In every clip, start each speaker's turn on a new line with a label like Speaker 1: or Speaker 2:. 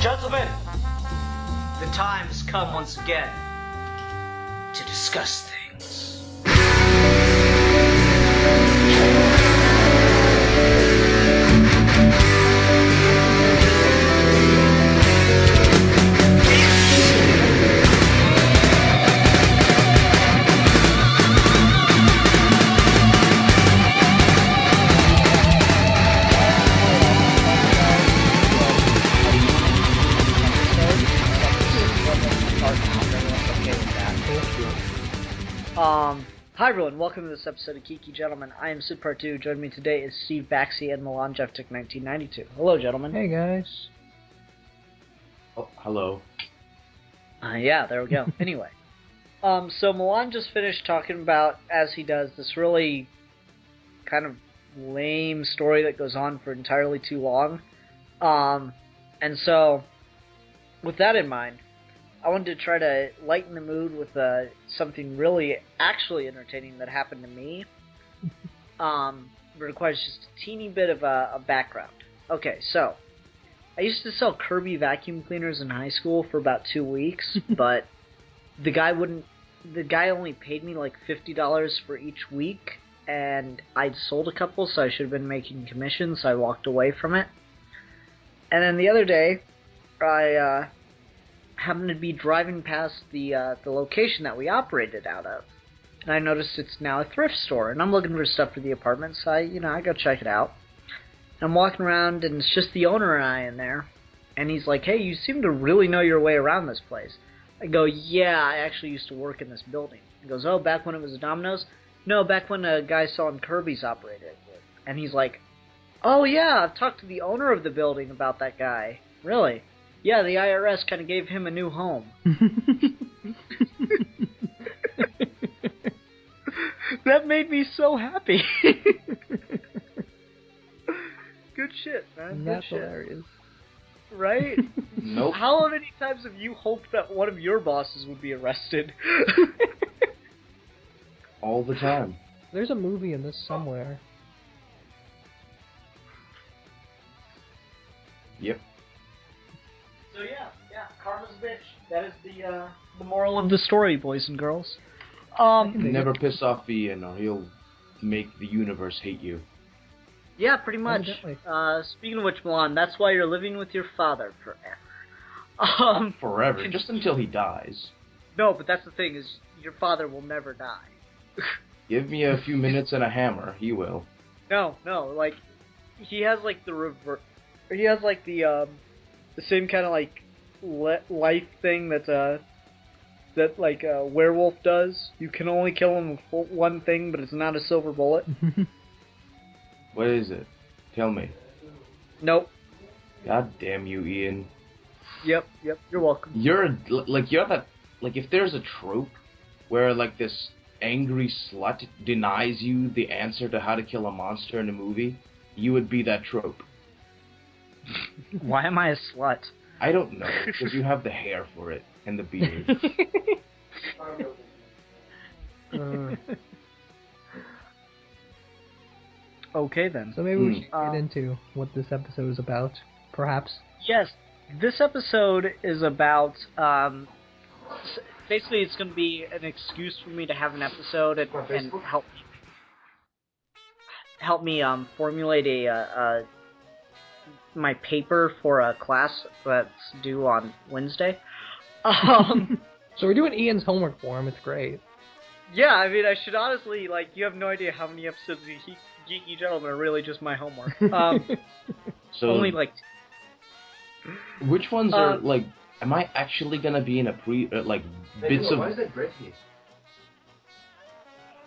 Speaker 1: Gentlemen, the time has come once again to discuss things.
Speaker 2: Hi everyone, welcome to this episode of Geeky Gentlemen. I am Sid Part 2. Joining me today is Steve Baxi and Milan Jeftik 1992. Hello, gentlemen.
Speaker 3: Hey, guys.
Speaker 4: Oh, hello.
Speaker 2: Yeah, there we go. Anyway. So Milan just finished talking about, as he does, this really kind of lame story that goes on for entirely too long. And so, with that in mind, I wanted to try to lighten the mood with something really actually entertaining that happened to me. It requires just a teeny bit of a background. Okay, so I used to sell Kirby vacuum cleaners in high school for about 2 weeks, but the guy only paid me like $50 for each week, and I'd sold a couple, so I should have been making commission, so I walked away from it. And then the other day, I happened to be driving past the location that we operated out of, and I noticed it's now a thrift store, and I'm looking for stuff for the apartment, so I go check it out. And I'm walking around, and it's just the owner and I in there, and he's like, "Hey, you seem to really know your way around this place." I go, "Yeah, I actually used to work in this building." He goes, "Oh, back when it was a Domino's?" "No, back when a guy selling Kirby's operated it." And he's like, "Oh yeah, I've talked to the owner of the building about that guy." "Really?" "Yeah, the IRS kind of gave him a new home." That made me so happy. Good shit, man. Good
Speaker 3: That's
Speaker 2: shit.
Speaker 3: hilarious.
Speaker 2: Right?
Speaker 4: Nope.
Speaker 2: How many times have you hoped that one of your bosses would be arrested?
Speaker 4: All the time.
Speaker 3: There's a movie in this somewhere.
Speaker 4: Yep.
Speaker 2: So yeah, karma's a bitch. That is the moral of the story, boys and girls.
Speaker 4: Never piss off Ian or he'll make the universe hate you.
Speaker 2: Yeah, pretty much. Speaking of which, Milan, that's why you're living with your father forever.
Speaker 4: Forever, just until he dies.
Speaker 2: No, but that's the thing, is your father will never die.
Speaker 4: Give me a few minutes and a hammer, he will.
Speaker 2: No, like, he has like the same kind of like life thing that a werewolf does. You can only kill him with one thing, but it's not a silver bullet.
Speaker 4: What is it? Tell me.
Speaker 2: Nope.
Speaker 4: God damn you, Ian.
Speaker 2: Yep, you're welcome.
Speaker 4: You're that, if there's a trope where, like, this angry slut denies you the answer to how to kill a monster in a movie, you would be that trope.
Speaker 2: Why am I a slut?
Speaker 4: I don't know, because you have the hair for it, and the beard.
Speaker 2: Okay then.
Speaker 3: So maybe we should get into what this episode is about, perhaps.
Speaker 2: Yes, this episode is about, basically it's going to be an excuse for me to have an episode and help me formulate my paper for a class that's due on Wednesday.
Speaker 3: So we're doing Ian's homework for him. It's great.
Speaker 2: Yeah, I mean, I should honestly, like, you have no idea how many episodes of Geeky Gentlemen are really just my homework.
Speaker 4: So
Speaker 2: only, like...
Speaker 4: Which ones are, like, am I actually gonna be in a bits of...
Speaker 5: Why is that bread here?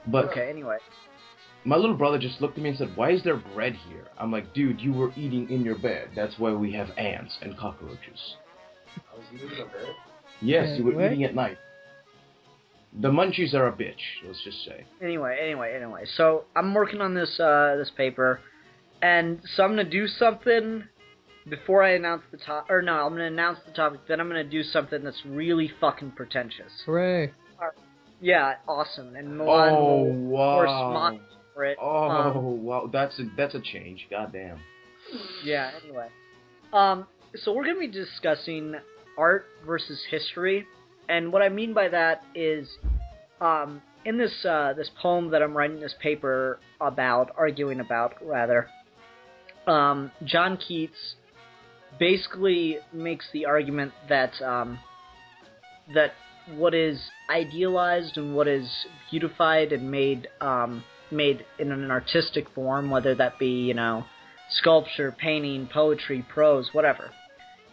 Speaker 4: But
Speaker 2: okay, anyway.
Speaker 4: my little brother just looked at me and said, "Why is there bread here?" I'm like, "Dude, you were eating in your bed. That's why we have ants and cockroaches."
Speaker 5: I was eating in bed?
Speaker 4: Yes, you were
Speaker 3: what?
Speaker 4: eating at night. The Munchies are a bitch, let's just say.
Speaker 2: Anyway. So I'm working on this this paper, and so I'm gonna do something before I announce the topic. Or no, I'm gonna announce the topic. Then I'm gonna do something that's really fucking pretentious.
Speaker 3: Hooray!
Speaker 2: Yeah, awesome. And Milan will, of course, mock me for it.
Speaker 4: Wow, that's a change. Goddamn.
Speaker 2: Yeah. Anyway, so we're gonna be discussing art versus history. And what I mean by that is, in this this poem that I'm writing this paper about, arguing about rather, John Keats basically makes the argument that that what is idealized and what is beautified and made in an artistic form, whether that be sculpture, painting, poetry, prose, whatever,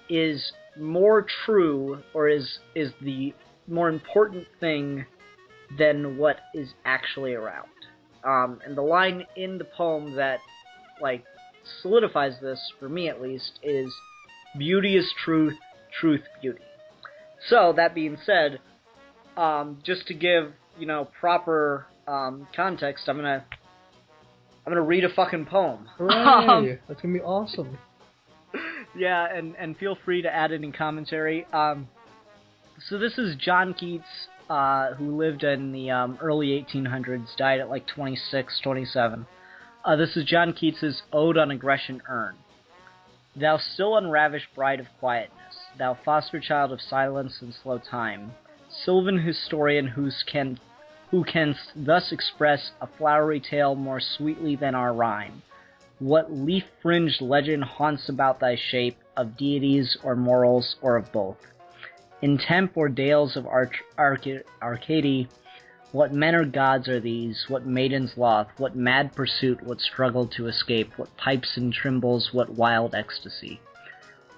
Speaker 2: is more true, or is the more important thing than what is actually around. And the line in the poem that solidifies this, for me at least, is beauty is truth, truth beauty. So that being said, just to give proper context, I'm gonna read a fucking poem.
Speaker 3: Hooray! That's gonna be awesome.
Speaker 2: Yeah, and feel free to add any commentary. So this is John Keats, who lived in the early 1800s, died at 26, 27. This is John Keats's Ode on Aggression Urn. Thou still unravished bride of quietness, thou foster child of silence and slow time, sylvan historian who canst thus express a flowery tale more sweetly than our rhyme. What leaf-fringed legend haunts about thy shape, of deities or morals, or of both? In Tempe or dales of Arcady, what men or gods are these? What maidens loth? What mad pursuit? What struggle to escape? What pipes and trembles? What wild ecstasy?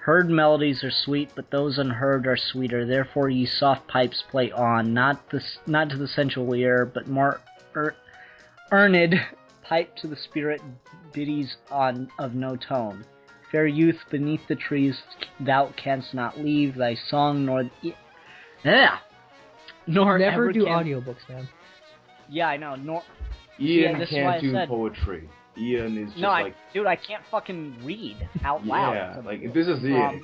Speaker 2: Heard melodies are sweet, but those unheard are sweeter. Therefore ye soft pipes play on, not to the sensual ear, but more earned, pipe to the spirit ditties of no tone. Fair youth, beneath the trees thou canst not leave thy song, nor
Speaker 3: Never
Speaker 2: ever
Speaker 3: do
Speaker 2: can...
Speaker 3: audiobooks, man.
Speaker 2: Yeah, I know.
Speaker 4: Ian
Speaker 2: this is
Speaker 4: can't
Speaker 2: why I
Speaker 4: do
Speaker 2: said...
Speaker 4: poetry. Ian is just
Speaker 2: dude, I can't fucking read out loud.
Speaker 4: Yeah, this is Ian.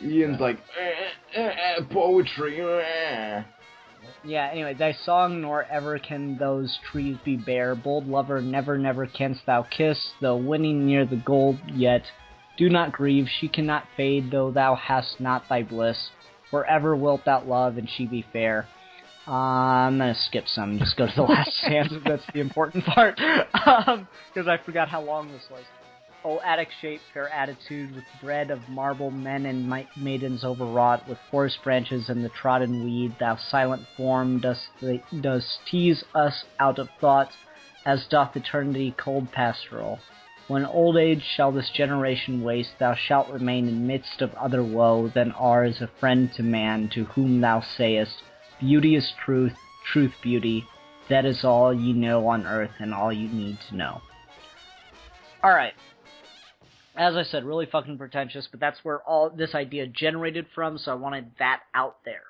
Speaker 4: Ian's poetry.
Speaker 2: Yeah, anyway, thy song nor ever can those trees be bare. Bold lover, never, never canst thou kiss, though winning near the gold, yet do not grieve, she cannot fade, though thou hast not thy bliss. Forever wilt thou love, and she be fair. I'm gonna skip some, just go to the last stanza, that's the important part, because I forgot how long this was. O Attic shape, fair attitude, with bread of marble, men and maidens overwrought, with forest branches and the trodden weed, thou silent form dost tease us out of thought, as doth eternity cold pastoral. When old age shall this generation waste, thou shalt remain in midst of other woe than ours, a friend to man, to whom thou sayest, beauty is truth, truth beauty, that is all ye know on earth and all you need to know. Alright. As I said, really fucking pretentious, but that's where all this idea generated from, so I wanted that out there.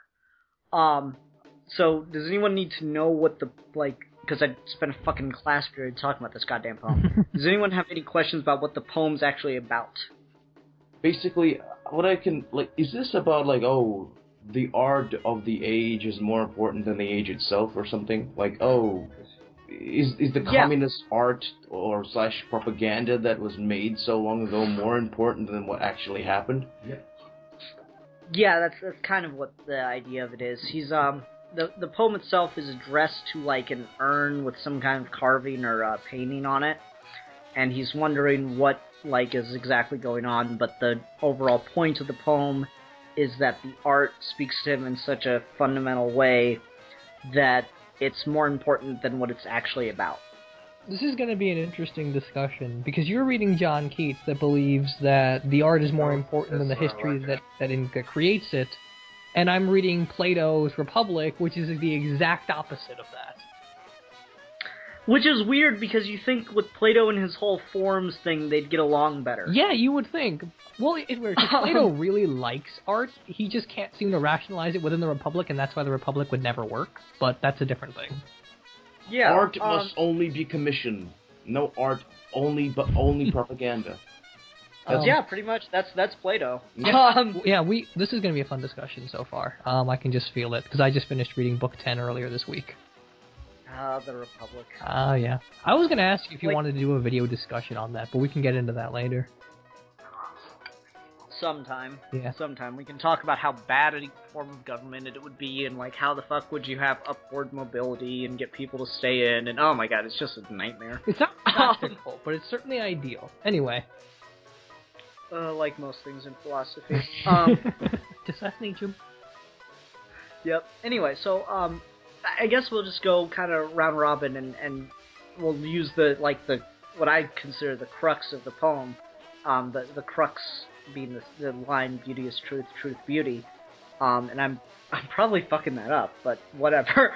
Speaker 2: So, does anyone need to know what the, because I spent a fucking class period talking about this goddamn poem. Does anyone have any questions about what the poem's actually about?
Speaker 4: Basically, what I can, is this about, the art of the age is more important than the age itself or something? Is the communist art or / propaganda that was made so long ago more important than what actually happened?
Speaker 2: Yeah, that's kind of what the idea of it is. He's the poem itself is addressed to an urn with some kind of carving or painting on it, and he's wondering what is exactly going on. But the overall point of the poem is that the art speaks to him in such a fundamental way that it's more important than what it's actually about.
Speaker 3: This is going to be an interesting discussion, because you're reading John Keats that believes that the art is more important than the history that creates it, and I'm reading Plato's Republic, which is the exact opposite of that.
Speaker 2: Which is weird because you think with Plato and his whole forms thing, they'd get along better.
Speaker 3: Yeah, you would think. Well, Plato really likes art. He just can't seem to rationalize it within the Republic, and that's why the Republic would never work. But that's a different thing.
Speaker 2: Yeah.
Speaker 4: Art must only be commissioned. No art, only propaganda.
Speaker 2: Yeah, pretty much. That's Plato.
Speaker 3: Yeah, this is going to be a fun discussion so far. I can just feel it, because I just finished reading Book 10 earlier this week.
Speaker 2: The Republic.
Speaker 3: Yeah. I was going to ask you if you wanted to do a video discussion on that, but we can get into that later.
Speaker 2: Sometime.
Speaker 3: Yeah.
Speaker 2: Sometime. We can talk about how bad a form of government it would be, and, like, how the fuck would you have upward mobility and get people to stay in, and oh my god, it's just a nightmare.
Speaker 3: It's not practical, but it's certainly ideal. Anyway.
Speaker 2: Like most things in philosophy.
Speaker 3: Assassinate him.
Speaker 2: Yep. Anyway, so, I guess we'll just go kind of round robin, and we'll use what I consider the crux of the poem, the crux being the line "Beauty is truth, truth beauty," and I'm probably fucking that up, but whatever.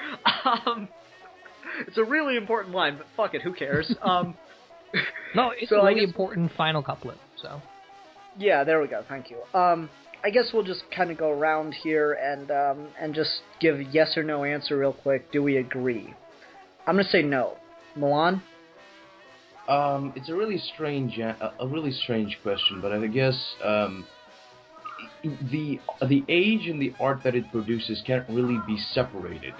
Speaker 2: It's a really important line, but fuck it, who cares?
Speaker 3: No, it's a really important final couplet, so.
Speaker 2: Yeah, there we go, thank you. I guess we'll just kind of go around here and just give yes or no answer real quick. Do we agree? I'm gonna say no. Milan?
Speaker 4: It's a really strange question, but I guess the age and the art that it produces can't really be separated.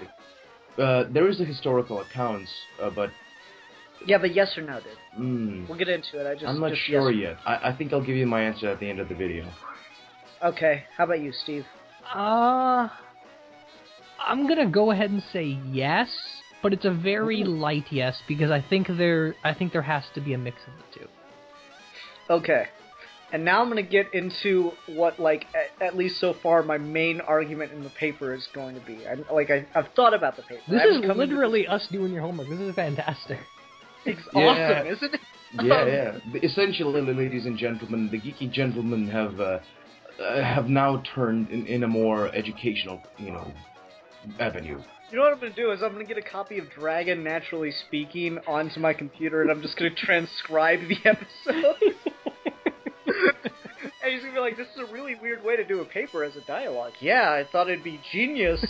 Speaker 4: There is a historical accounts, but
Speaker 2: yeah, but yes or no, dude. We'll get into it.
Speaker 4: I'm not sure yet. I think I'll give you my answer at the end of the video.
Speaker 2: Okay, how about you, Steve?
Speaker 3: I'm gonna go ahead and say yes, but it's a very light yes, because I think there has to be a mix of the two.
Speaker 2: Okay, and now I'm gonna get into what, like, at least so far, my main argument in the paper is going to be. I've thought about the paper.
Speaker 3: This is literally us doing your homework. This is fantastic.
Speaker 2: It's awesome, isn't it?
Speaker 4: Yeah. Essentially, ladies and gentlemen, the geeky gentlemen have now turned in a more educational, avenue.
Speaker 2: You know what I'm going to do is I'm going to get a copy of Dragon Naturally Speaking onto my computer, and I'm just going to transcribe the episode. And he's going to be like, this is a really weird way to do a paper as a dialogue. Yeah, I thought it'd be genius.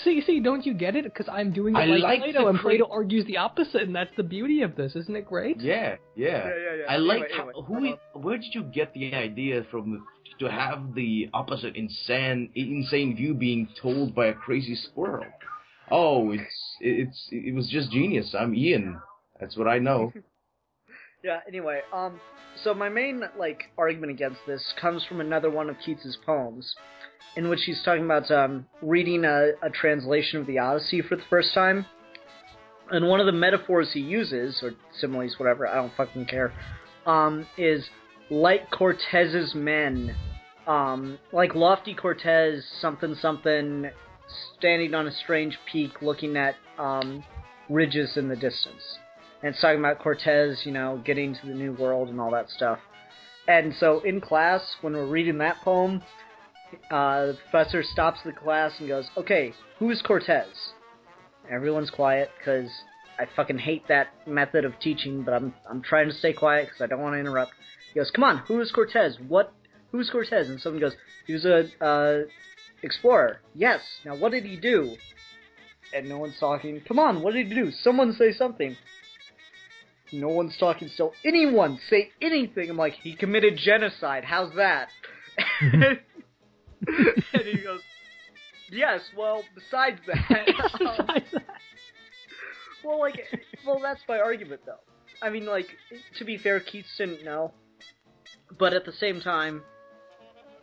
Speaker 3: See, don't you get it? Because I'm doing it like Plato, and Plato argues the opposite, and that's the beauty of this. Isn't it great?
Speaker 4: Yeah. I like
Speaker 2: anyway.
Speaker 4: Where did you get the idea from to have the opposite insane view being told by a crazy squirrel? Oh, it was just genius. I'm Ian. That's what I know.
Speaker 2: Yeah, anyway, so my main, argument against this comes from another one of Keats's poems, in which he's talking about, reading a translation of the Odyssey for the first time, and one of the metaphors he uses, or similes, whatever, I don't fucking care, is, like Cortez's men, like lofty Cortez, something, standing on a strange peak looking at, ridges in the distance. And it's talking about Cortez, getting to the New World and all that stuff. And so in class, when we're reading that poem, the professor stops the class and goes, okay, who is Cortez? Everyone's quiet, because I fucking hate that method of teaching, but I'm trying to stay quiet because I don't want to interrupt. He goes, come on, who is Cortez? Who's Cortez? And someone goes, he was a explorer. Yes, now what did he do? And no one's talking. Come on, what did he do? Someone say something. No one's talking still. Anyone say anything. I'm like, he committed genocide. How's that? And he goes, yes, well, besides that. Well, that's my argument, though. I mean, to be fair, Keats didn't know. But at the same time,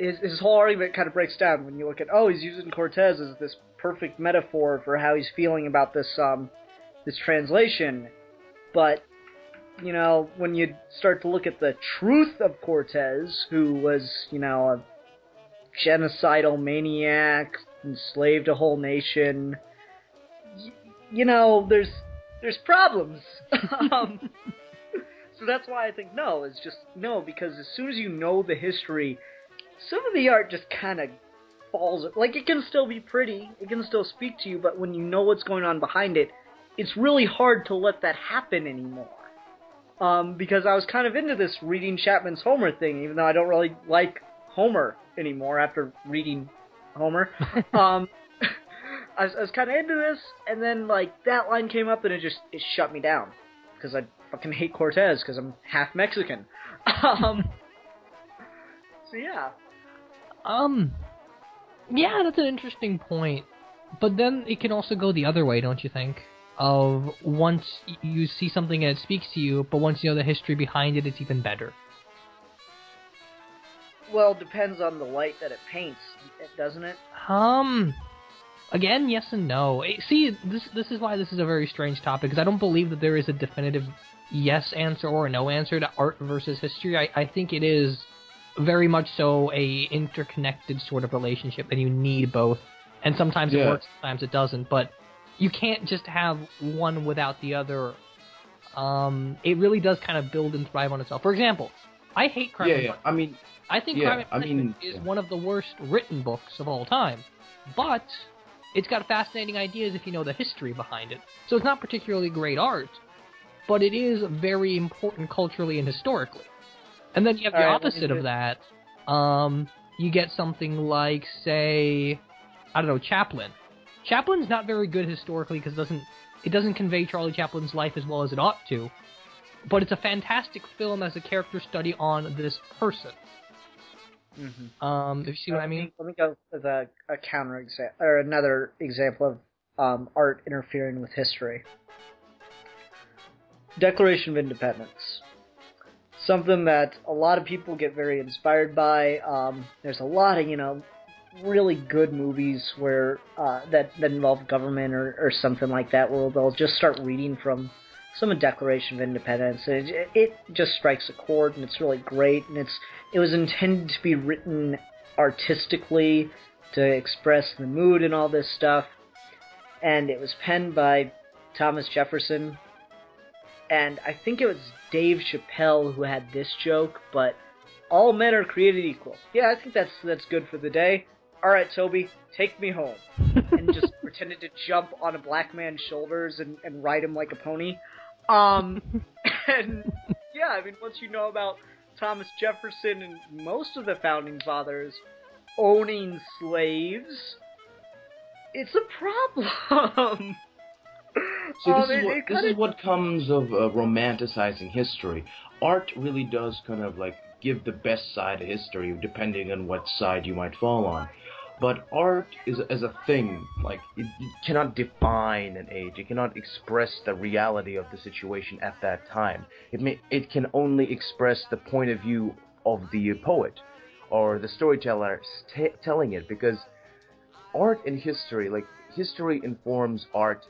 Speaker 2: his whole argument kind of breaks down when you look at, he's using Cortez as this perfect metaphor for how he's feeling about this translation. But when you start to look at the truth of Cortez, who was, a genocidal maniac, enslaved a whole nation, there's problems. So that's why I think no is just no, because as soon as you know the history, some of the art just kind of falls. It can still be pretty, it can still speak to you, but when you know what's going on behind it, it's really hard to let that happen anymore. Because I was kind of into this reading Chapman's Homer thing, even though I don't really like Homer anymore after reading Homer. I was kind of into this, and then, like, that line came up, and it shut me down. Because I fucking hate Cortez, because I'm half Mexican. So, yeah.
Speaker 3: Yeah, that's an interesting point. But then it can also go the other way, don't you think? Of once you see something and it speaks to you, but once you know the history behind it, it's even better.
Speaker 2: Well, it depends on the light that it paints, doesn't it?
Speaker 3: Again, yes and no. See, this is why this is a very strange topic, because I don't believe that there is a definitive yes answer or a no answer to art versus history. I think it is very much so a interconnected sort of relationship, and you need both. And sometimes it works, sometimes it doesn't, but you can't just have one without the other. It really does kind of build and thrive on itself. For example, I hate Crime and Punishment. I think Crime and Punishment is one of the worst written books of all time. But it's got fascinating ideas if you know the history behind it. So it's not particularly great art, but it is very important culturally and historically. And then you have the opposite of that. You get something like, say, I don't know, Chaplin. Chaplin's not very good historically because it doesn't convey Charlie Chaplin's life as well as it ought to. But it's a fantastic film as a character study on this person.
Speaker 2: Mm-hmm.
Speaker 3: If you see what I mean?
Speaker 2: Let me go with a counter example, or another example of art interfering with history. Declaration of Independence. Something that a lot of people get very inspired by. There's a lot of, really good movies where that involve government or something like that, where they'll just start reading from some Declaration of Independence. It just strikes a chord, and it's really great. And it was intended to be written artistically to express the mood and all this stuff. And it was penned by Thomas Jefferson. And I think it was Dave Chappelle who had this joke, but all men are created equal. Yeah, I think that's good for the day. All right, Toby, take me home. And just pretended to jump on a black man's shoulders and ride him like a pony. And yeah, I mean, once you know about Thomas Jefferson and most of the founding fathers owning slaves, it's a problem.
Speaker 4: See, this is what comes of romanticizing history. Art really does kind of like give the best side of history, depending on what side you might fall on. But art is as a thing, like, it cannot define an age. It cannot express the reality of the situation at that time. It can only express the point of view of the poet or the storyteller telling it, because art and history, like, history informs art,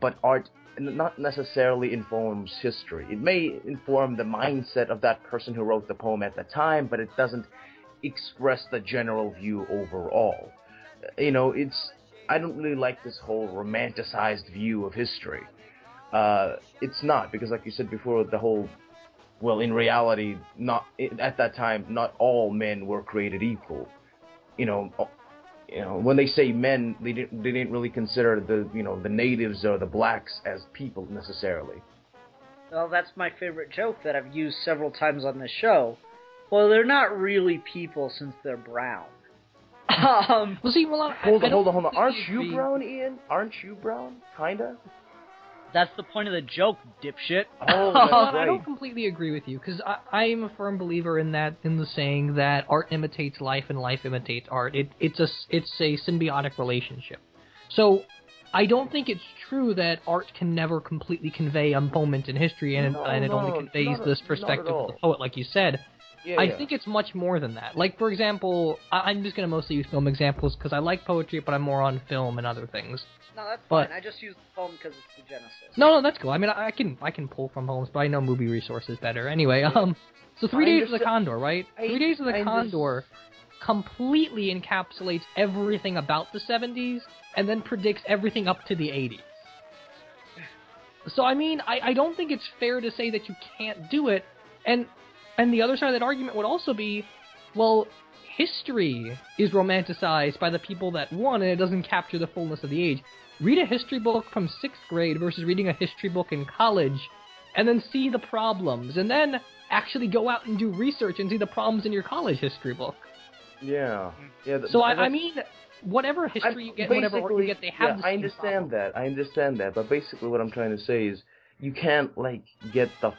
Speaker 4: but art not necessarily informs history. It may inform the mindset of that person who wrote the poem at the time, but it doesn't express the general view overall. I don't really like this whole romanticized view of history. It's not, because like you said before, in reality, at that time, not all men were created equal. When they say men, they didn't really consider the natives or the blacks as people necessarily.
Speaker 2: Well, that's my favorite joke that I've used several times on this show. Well, they're not really people since they're brown.
Speaker 3: Hold on.
Speaker 4: Aren't you brown, Ian? Aren't you brown? Kinda?
Speaker 2: That's the point of the joke, dipshit.
Speaker 4: Oh, that's right.
Speaker 3: I don't completely agree with you, because I'm a firm believer in the saying that art imitates life and life imitates art. It's a symbiotic relationship. So I don't think it's true that art can never completely convey a moment in history, and it only conveys this perspective of the poet, like you said.
Speaker 4: Yeah,
Speaker 3: I think it's much more than that. Like, for example, I'm just going to mostly use film examples because I like poetry, but I'm more on film and other things.
Speaker 2: No, that's fine. I just use the poem because it's the genesis.
Speaker 3: No, that's cool. I mean, I can pull from poems, but I know movie resources better. Anyway, so 3 Days of the Condor, right? 3 Days of the Condor completely encapsulates everything about the 70s and then predicts everything up to the 80s. So, I mean, I don't think it's fair to say that you can't do it, and the other side of that argument would also be, well, history is romanticized by the people that won, and it doesn't capture the fullness of the age. read a history book from 6th grade versus reading a history book in college, and then see the problems, and then actually go out and do research and see the problems in your college history book.
Speaker 4: Yeah. Yeah.
Speaker 3: So I mean, whatever history you get, whatever art you get, they have the same
Speaker 4: I understand
Speaker 3: problem.
Speaker 4: I understand that. But basically what I'm trying to say is you can't, like, get the...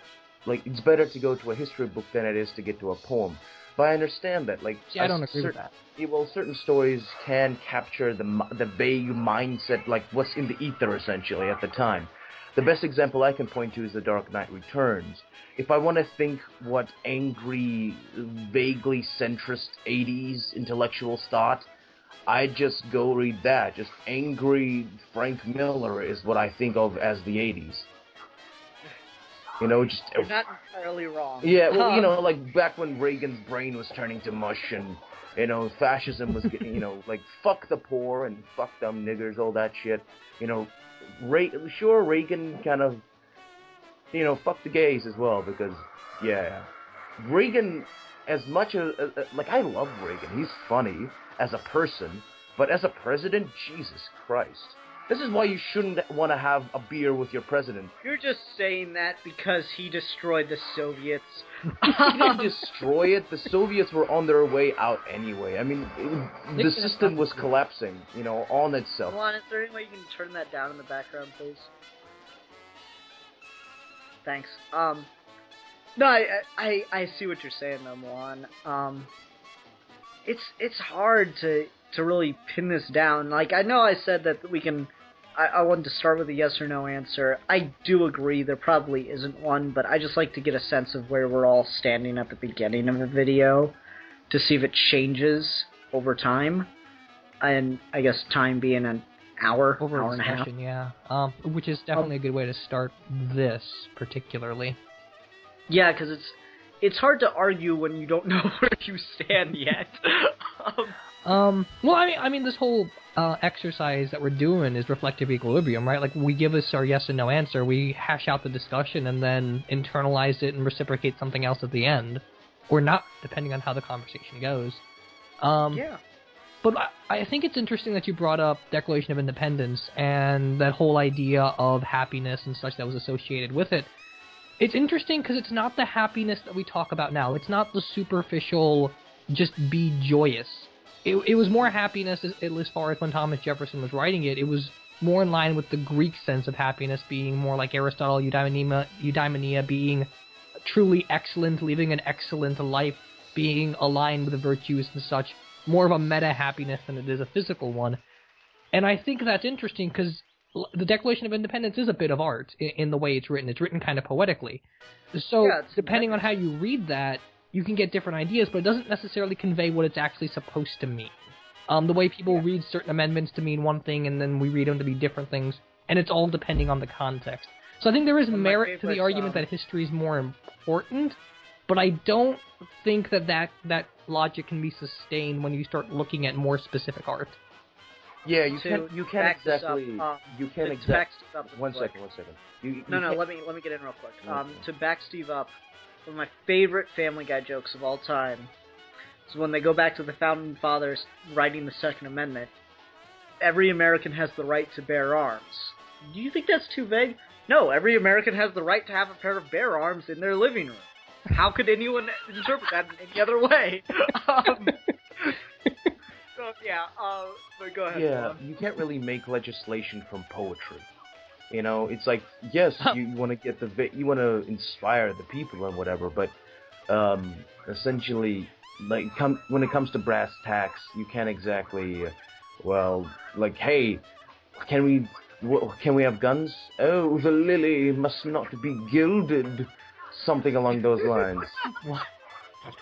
Speaker 4: Like, it's better to go to a history book than it is to get to a poem. But I understand that. Like,
Speaker 3: See, I don't agree with that.
Speaker 4: Well, certain stories can capture the vague mindset, like what's in the ether, essentially, at the time. The best example I can point to is The Dark Knight Returns. If I want to think what angry, vaguely centrist 80s intellectuals thought, I'd just go read that. Just angry Frank Miller is what I think of as the 80s. You know, just...
Speaker 2: You're not entirely wrong.
Speaker 4: Yeah, well, you know, like, back when Reagan's brain was turning to mush and, you know, fascism was getting, you know, like, fuck the poor and fuck them niggers, all that shit. You know, sure, Reagan kind of, you know, fuck the gays as well, because, yeah. Reagan, as much as, like, I love Reagan. He's funny as a person, but as a president, Jesus Christ. This is why you shouldn't want to have a beer with your president.
Speaker 2: You're just saying that because he destroyed the Soviets.
Speaker 4: He didn't destroy it. The Soviets were on their way out anyway. I mean, the system was collapsing, you know, on itself.
Speaker 2: Milan, is there any way you can turn that down in the background, please? Thanks. No, I see what you're saying, though, Milan. It's hard to really pin this down. Like, I know I said that we can... I wanted to start with a yes or no answer. I do agree there probably isn't one, but I just like to get a sense of where we're all standing at the beginning of the video to see if it changes over time. And I guess time being an hour and a half.
Speaker 3: Yeah. Which is definitely a good way to start this, particularly.
Speaker 2: Yeah, because it's hard to argue when you don't know where you stand yet.
Speaker 3: Well, I mean, this whole exercise that we're doing is reflective equilibrium, right? Like, we give us our yes and no answer, we hash out the discussion, and then internalize it and reciprocate something else at the end. Or not, depending on how the conversation goes.
Speaker 2: Yeah.
Speaker 3: But I think it's interesting that you brought up Declaration of Independence and that whole idea of happiness and such that was associated with it. It's interesting because it's not the happiness that we talk about now. It's not the superficial, just be joyous. It was more happiness, as far as when Thomas Jefferson was writing it. It was more in line with the Greek sense of happiness, being more like Aristotle, eudaimonia, being truly excellent, living an excellent life, being aligned with the virtues and such. More of a meta-happiness than it is a physical one. And I think that's interesting because the Declaration of Independence is a bit of art in the way it's written. It's written kind of poetically. So, yeah, depending on how you read that, you can get different ideas, but it doesn't necessarily convey what it's actually supposed to mean. The way people read certain amendments to mean one thing, and then we read them to be different things, and it's all depending on the context. So I think there is merit to the argument that history is more important, but I don't think that logic can be sustained when you start looking at more specific art.
Speaker 4: Yeah, you can't exactly. One second.
Speaker 2: Let me get in real quick. To back Steve up, one of my favorite Family Guy jokes of all time is when they go back to the Founding Fathers writing the Second Amendment. Every American has the right to bear arms. Do you think that's too vague? No, every American has the right to have a pair of bear arms in their living room. How could anyone interpret that in any other way? But go ahead.
Speaker 4: Yeah, you can't really make legislation from poetry. You know, it's like, yes, you want to get you want to inspire the people and whatever, but essentially, like, when it comes to brass tacks, you can't exactly, like, hey, can we have guns? Oh, the lily must not be gilded. Something along those lines.
Speaker 3: What?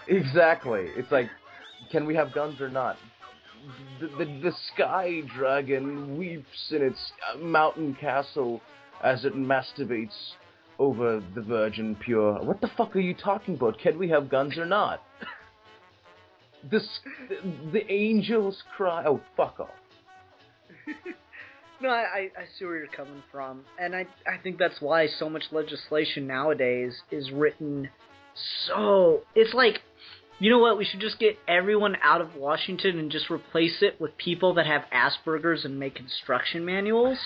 Speaker 4: Exactly. It's like, can we have guns or not? The sky dragon weeps in its mountain castle as it masturbates over the virgin pure. What the fuck are you talking about? Can we have guns or not? The angels cry. Oh, fuck off.
Speaker 2: No, I see where you're coming from, and I think that's why so much legislation nowadays is written so... It's like, You know what? We should just get everyone out of Washington and just replace it with people that have Asperger's and make instruction manuals.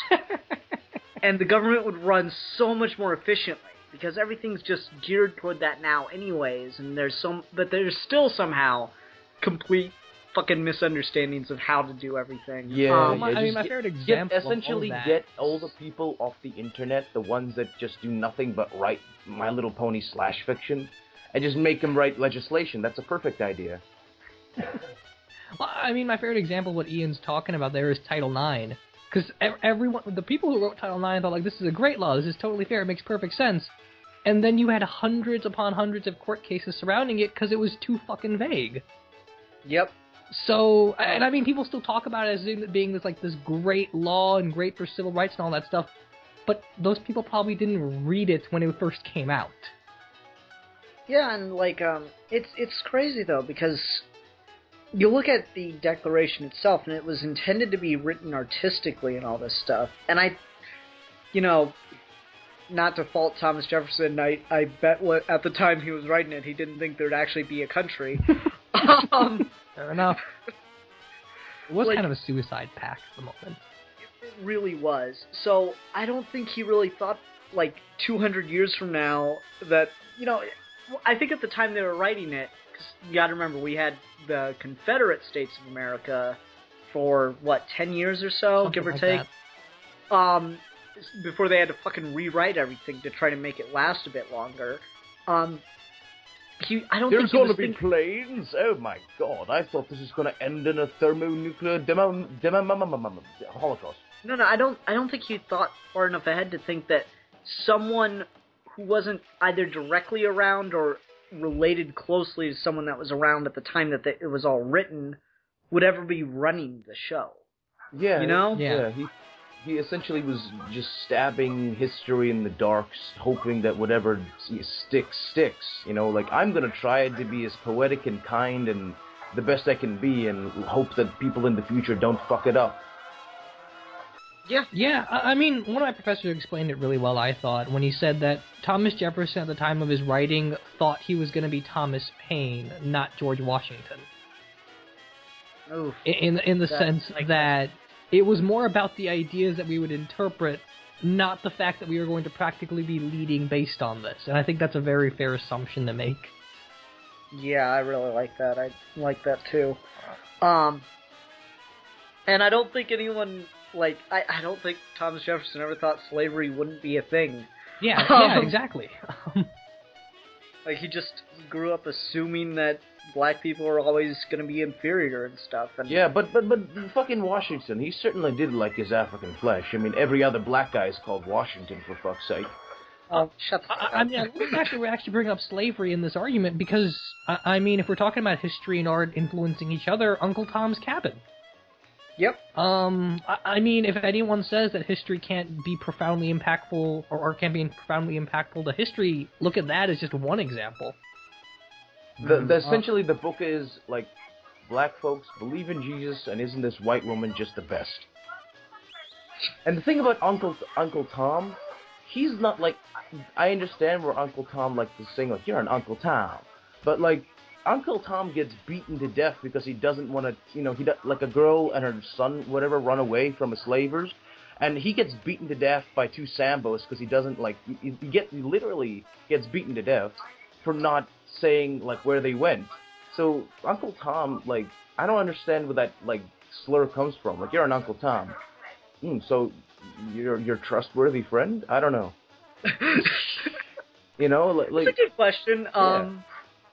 Speaker 2: And the government would run so much more efficiently because everything's just geared toward that now anyways, and there's still somehow complete fucking misunderstandings of how to do everything.
Speaker 4: Yeah,
Speaker 3: my favorite example
Speaker 4: essentially
Speaker 3: of all that
Speaker 4: get all the people off the internet, the ones that just do nothing but write My Little Pony / fiction, and just make them write legislation. That's a perfect idea.
Speaker 3: Well, I mean, my favorite example of what Ian's talking about there is Title IX. Because the people who wrote Title IX thought, like, this is a great law, this is totally fair, it makes perfect sense. And then you had hundreds upon hundreds of court cases surrounding it because it was too fucking vague.
Speaker 2: Yep.
Speaker 3: So, and I mean, people still talk about it as being this, like, this great law and great for civil rights and all that stuff, but those people probably didn't read it when it first came out.
Speaker 2: Yeah, and, like, it's crazy, though, because you look at the Declaration itself, and it was intended to be written artistically and all this stuff. And not to fault Thomas Jefferson, I bet at the time he was writing it, he didn't think there'd actually be a country.
Speaker 3: Fair enough. It was kind of a suicide pact at the moment.
Speaker 2: It really was. So I don't think he really thought, like, 200 years from now that, I think at the time they were writing it, because you gotta remember, we had the Confederate States of America for, 10 years or so,
Speaker 3: Something
Speaker 2: give or
Speaker 3: like
Speaker 2: take?
Speaker 3: That.
Speaker 2: Before they had to fucking rewrite everything to try to make it last a bit longer.
Speaker 4: There's going to be planes? Oh my god, I thought this was going to end in a thermonuclear holocaust.
Speaker 2: No, I don't think he thought far enough ahead to think that someone who wasn't either directly around or related closely to someone that was around at the time that it was all written would ever be running the show.
Speaker 4: Yeah.
Speaker 3: Yeah.
Speaker 4: He essentially was just stabbing history in the dark, hoping that whatever sticks. Like, I'm going to try to be as poetic and kind and the best I can be and hope that people in the future don't fuck it up.
Speaker 3: Yeah, I mean, one of my professors explained it really well, I thought, when he said that Thomas Jefferson at the time of his writing thought he was going to be Thomas Paine, not George Washington.
Speaker 2: Oof.
Speaker 3: In the sense that it was more about the ideas that we would interpret, not the fact that we were going to practically be leading based on this. And I think that's a very fair assumption to make.
Speaker 2: Yeah, I really like that. I like that too. And I don't think anyone, I don't think Thomas Jefferson ever thought slavery wouldn't be a thing.
Speaker 3: Yeah, exactly.
Speaker 2: He grew up assuming that black people are always going to be inferior and stuff. And
Speaker 4: yeah, but fucking Washington, he certainly did like his African flesh. I mean, every other black guy is called Washington, for fuck's sake.
Speaker 2: Oh, shut the fuck up.
Speaker 3: I mean, we're actually bringing up slavery in this argument because, I mean, if we're talking about history and art influencing each other, Uncle Tom's Cabin.
Speaker 2: Yep.
Speaker 3: I mean, if anyone says that history can't be profoundly impactful or can't be profoundly impactful to history, look at that as just one example.
Speaker 4: Essentially, the book is, like, black folks believe in Jesus, and isn't this white woman just the best? And the thing about Uncle Tom, he's not, like, I understand where Uncle Tom likes to sing, like, you're an Uncle Tom. But, like, Uncle Tom gets beaten to death because he doesn't want to, like a girl and her son, whatever, run away from the slavers, and he gets beaten to death by two Sambos because he doesn't, like, he literally gets beaten to death for not saying, like, where they went. So, Uncle Tom, like, I don't understand where that, like, slur comes from. Like, you're an Uncle Tom. So, you're a trustworthy friend? I don't know. Like...
Speaker 2: That's a good question.
Speaker 4: Yeah.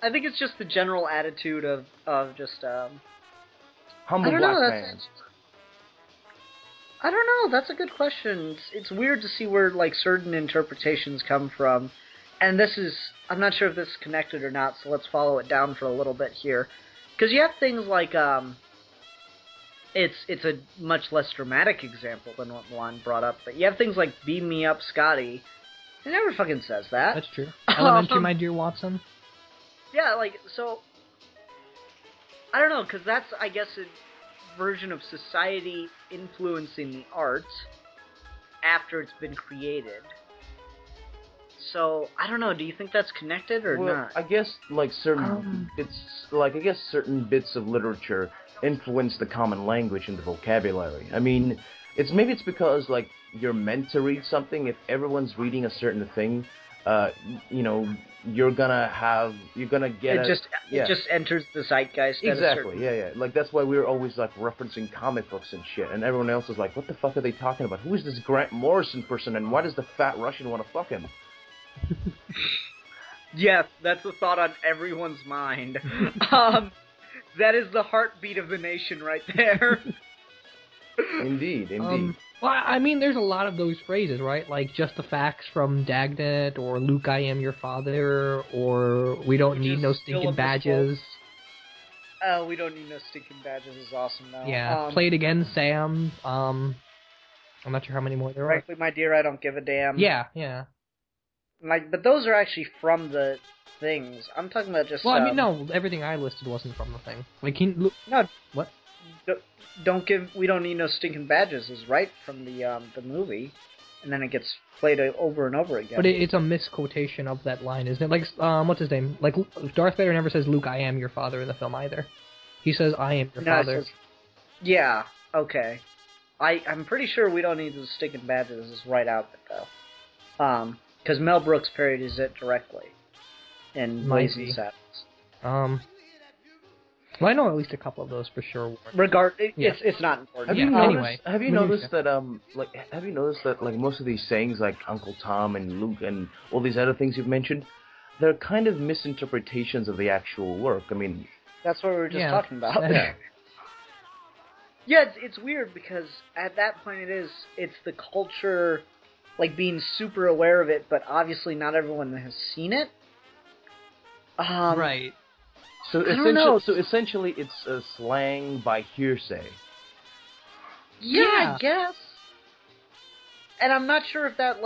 Speaker 2: I think it's just the general attitude of just,
Speaker 4: humble black man.
Speaker 2: I don't know, that's a good question. It's weird to see where, like, certain interpretations come from. And I'm not sure if this is connected or not, so let's follow it down for a little bit here. Because you have things like, it's a much less dramatic example than what Milan brought up, but you have things like Beam Me Up, Scotty. He never fucking says that.
Speaker 3: That's true. Elementary, my dear Watson.
Speaker 2: Yeah, so, I don't know, because that's, I guess, a version of society influencing the arts after it's been created. So I don't know. Do you think that's connected or
Speaker 4: Well,
Speaker 2: not?
Speaker 4: I guess like certain certain bits of literature influence the common language and the vocabulary. I mean, maybe it's because like you're meant to read something. If everyone's reading a certain thing, you know, you're gonna get
Speaker 2: it just enters the zeitgeist.
Speaker 4: Exactly. Yeah. Like that's why we're always like referencing comic books and shit, and everyone else is like, "What the fuck are they talking about? Who is this Grant Morrison person, and why does the fat Russian want to fuck him?"
Speaker 2: Yes, that's the thought on everyone's mind. That is the heartbeat of the nation right there.
Speaker 4: Indeed.
Speaker 3: Well, I mean, there's a lot of those phrases, right? Like, just the facts from Dagnet, or Luke, I am your father, or we don't need no stinking badges.
Speaker 2: We don't need no stinking badges is awesome now.
Speaker 3: Yeah, play it again, Sam. I'm not sure how many more there are.
Speaker 2: Frankly, my dear, I don't give a damn.
Speaker 3: Yeah.
Speaker 2: Like, but those are actually from the things. I'm talking about just.
Speaker 3: Well, I mean, no, everything I listed wasn't from the thing. Like,
Speaker 2: no.
Speaker 3: What?
Speaker 2: We don't need no stinking badges is right from the movie, and then it gets played over and over again.
Speaker 3: But it's a misquotation of that line, isn't it? Like, what's his name? Like, Darth Vader never says, "Luke, I am your father" in the film either. He says, "I am your father."
Speaker 2: Yeah. Okay. I'm pretty sure we don't need the stinking badges is right out there though. Because Mel Brooks parodies it directly in Blazing Saddles.
Speaker 3: Well, I know at least a couple of those for sure.
Speaker 2: It's not important.
Speaker 4: Have you noticed that most of these sayings like Uncle Tom and Luke and all these other things you've mentioned, they're kind of misinterpretations of the actual work. I mean,
Speaker 2: that's what we were just talking about.
Speaker 4: Yeah.
Speaker 2: Yeah, it's weird because at that point it's the culture, like being super aware of it, but obviously not everyone has seen it.
Speaker 3: Right.
Speaker 4: So essentially, it's a slang by hearsay.
Speaker 2: Yeah, I guess. And I'm not sure if that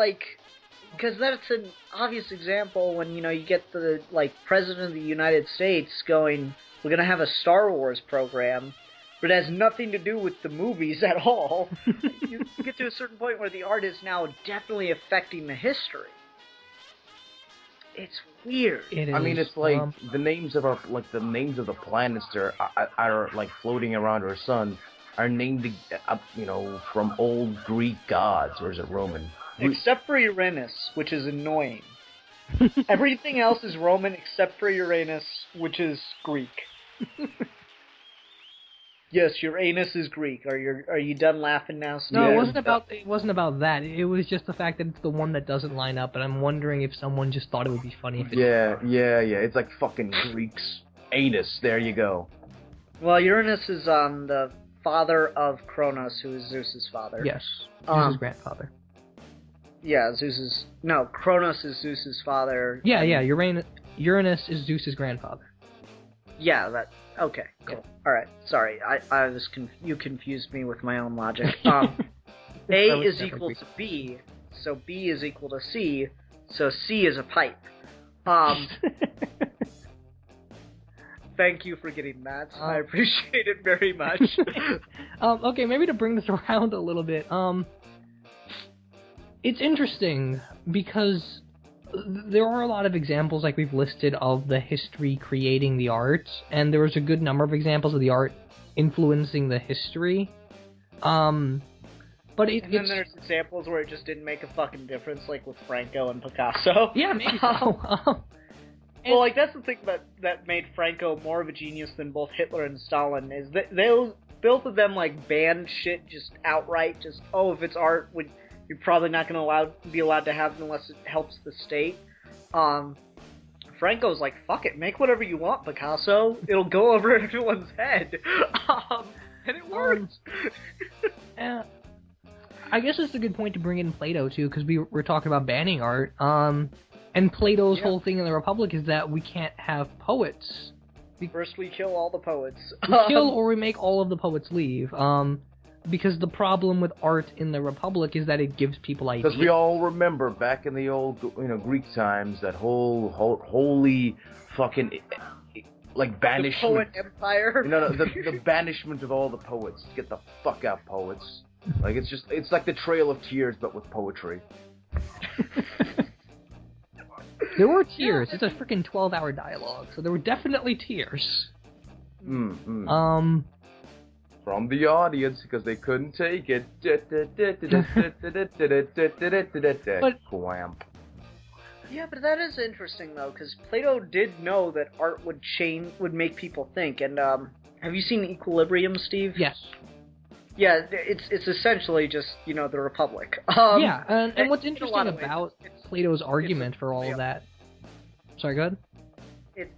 Speaker 2: because that's an obvious example when you get the president of the United States going, "We're gonna have a Star Wars program," but it has nothing to do with the movies at all. You get to a certain point where the art is now definitely affecting the history. It's weird.
Speaker 3: It is.
Speaker 4: I mean, it's like the names of the planets that are like floating around our sun are named, from old Greek gods, or is it Roman?
Speaker 2: Except for Uranus, which is annoying. Everything else is Roman except for Uranus, which is Greek. Yes, Uranus is Greek. Are you done laughing now, Steve?
Speaker 3: No, it wasn't about that. It was just the fact that it's the one that doesn't line up, and I'm wondering if someone just thought it would be funny if it
Speaker 4: Yeah. It's like fucking Greeks. Anus. There you go.
Speaker 2: Well, Uranus is the father of Kronos, who is Zeus's father.
Speaker 3: Yes, Zeus's grandfather.
Speaker 2: Yeah, Kronos is Zeus's father.
Speaker 3: Yeah. Uranus is Zeus's grandfather.
Speaker 2: Yeah, okay, cool. Alright, sorry, you confused me with my own logic. A is equal to B, so B is equal to C, so C is a pipe. Thank you for getting that. I appreciate it very much.
Speaker 3: Okay, maybe to bring this around a little bit, it's interesting because there are a lot of examples, like we've listed, of the history creating the art, and there was a good number of examples of the art influencing the history. But
Speaker 2: then there's examples where it just didn't make a fucking difference, like with Franco and Picasso.
Speaker 3: Yeah, maybe so.
Speaker 2: Well, that's the thing that made Franco more of a genius than both Hitler and Stalin, is that both of them banned shit just outright. Just, if it's art, you're probably not going to be allowed to have it unless it helps the state. Franco's like, fuck it, make whatever you want, Picasso. It'll go over everyone's head. And it worked.
Speaker 3: I guess it's a good point to bring in Plato, too, because we're talking about banning art. And Plato's whole thing in the Republic is that we can't have poets.
Speaker 2: First we kill all the poets.
Speaker 3: We kill or we make all of the poets leave. Because the problem with art in the Republic is that it gives people ideas.
Speaker 4: Because we all remember back in the old, Greek times, that whole holy fucking banishment.
Speaker 2: The poet empire.
Speaker 4: The banishment of all the poets. Get the fuck out, poets. It's like the Trail of Tears, but with poetry.
Speaker 3: There were tears. It's a freaking 12-hour dialogue, so there were definitely tears.
Speaker 4: From the audience, because they couldn't take it. Quamp.
Speaker 2: Yeah, but that is interesting though, because Plato did know that art would make people think. And have you seen Equilibrium, Steve?
Speaker 3: Yes.
Speaker 2: Yeah, it's essentially just the Republic.
Speaker 3: Yeah, and what's interesting about Plato's argument for all of that? Sorry, go ahead.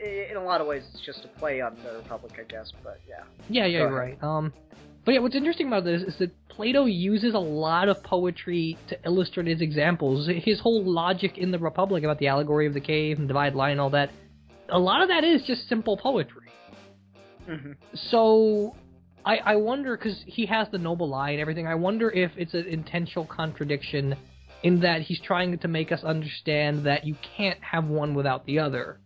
Speaker 2: In a lot of ways, it's just a play on the Republic, I guess. But yeah.
Speaker 3: Yeah, you're right. But yeah, what's interesting about this is that Plato uses a lot of poetry to illustrate his examples. His whole logic in the Republic about the allegory of the cave and divide line and all that, a lot of that is just simple poetry. Mm-hmm. So I wonder, because he has the noble lie and everything, I wonder if it's an intentional contradiction in that he's trying to make us understand that you can't have one without the other.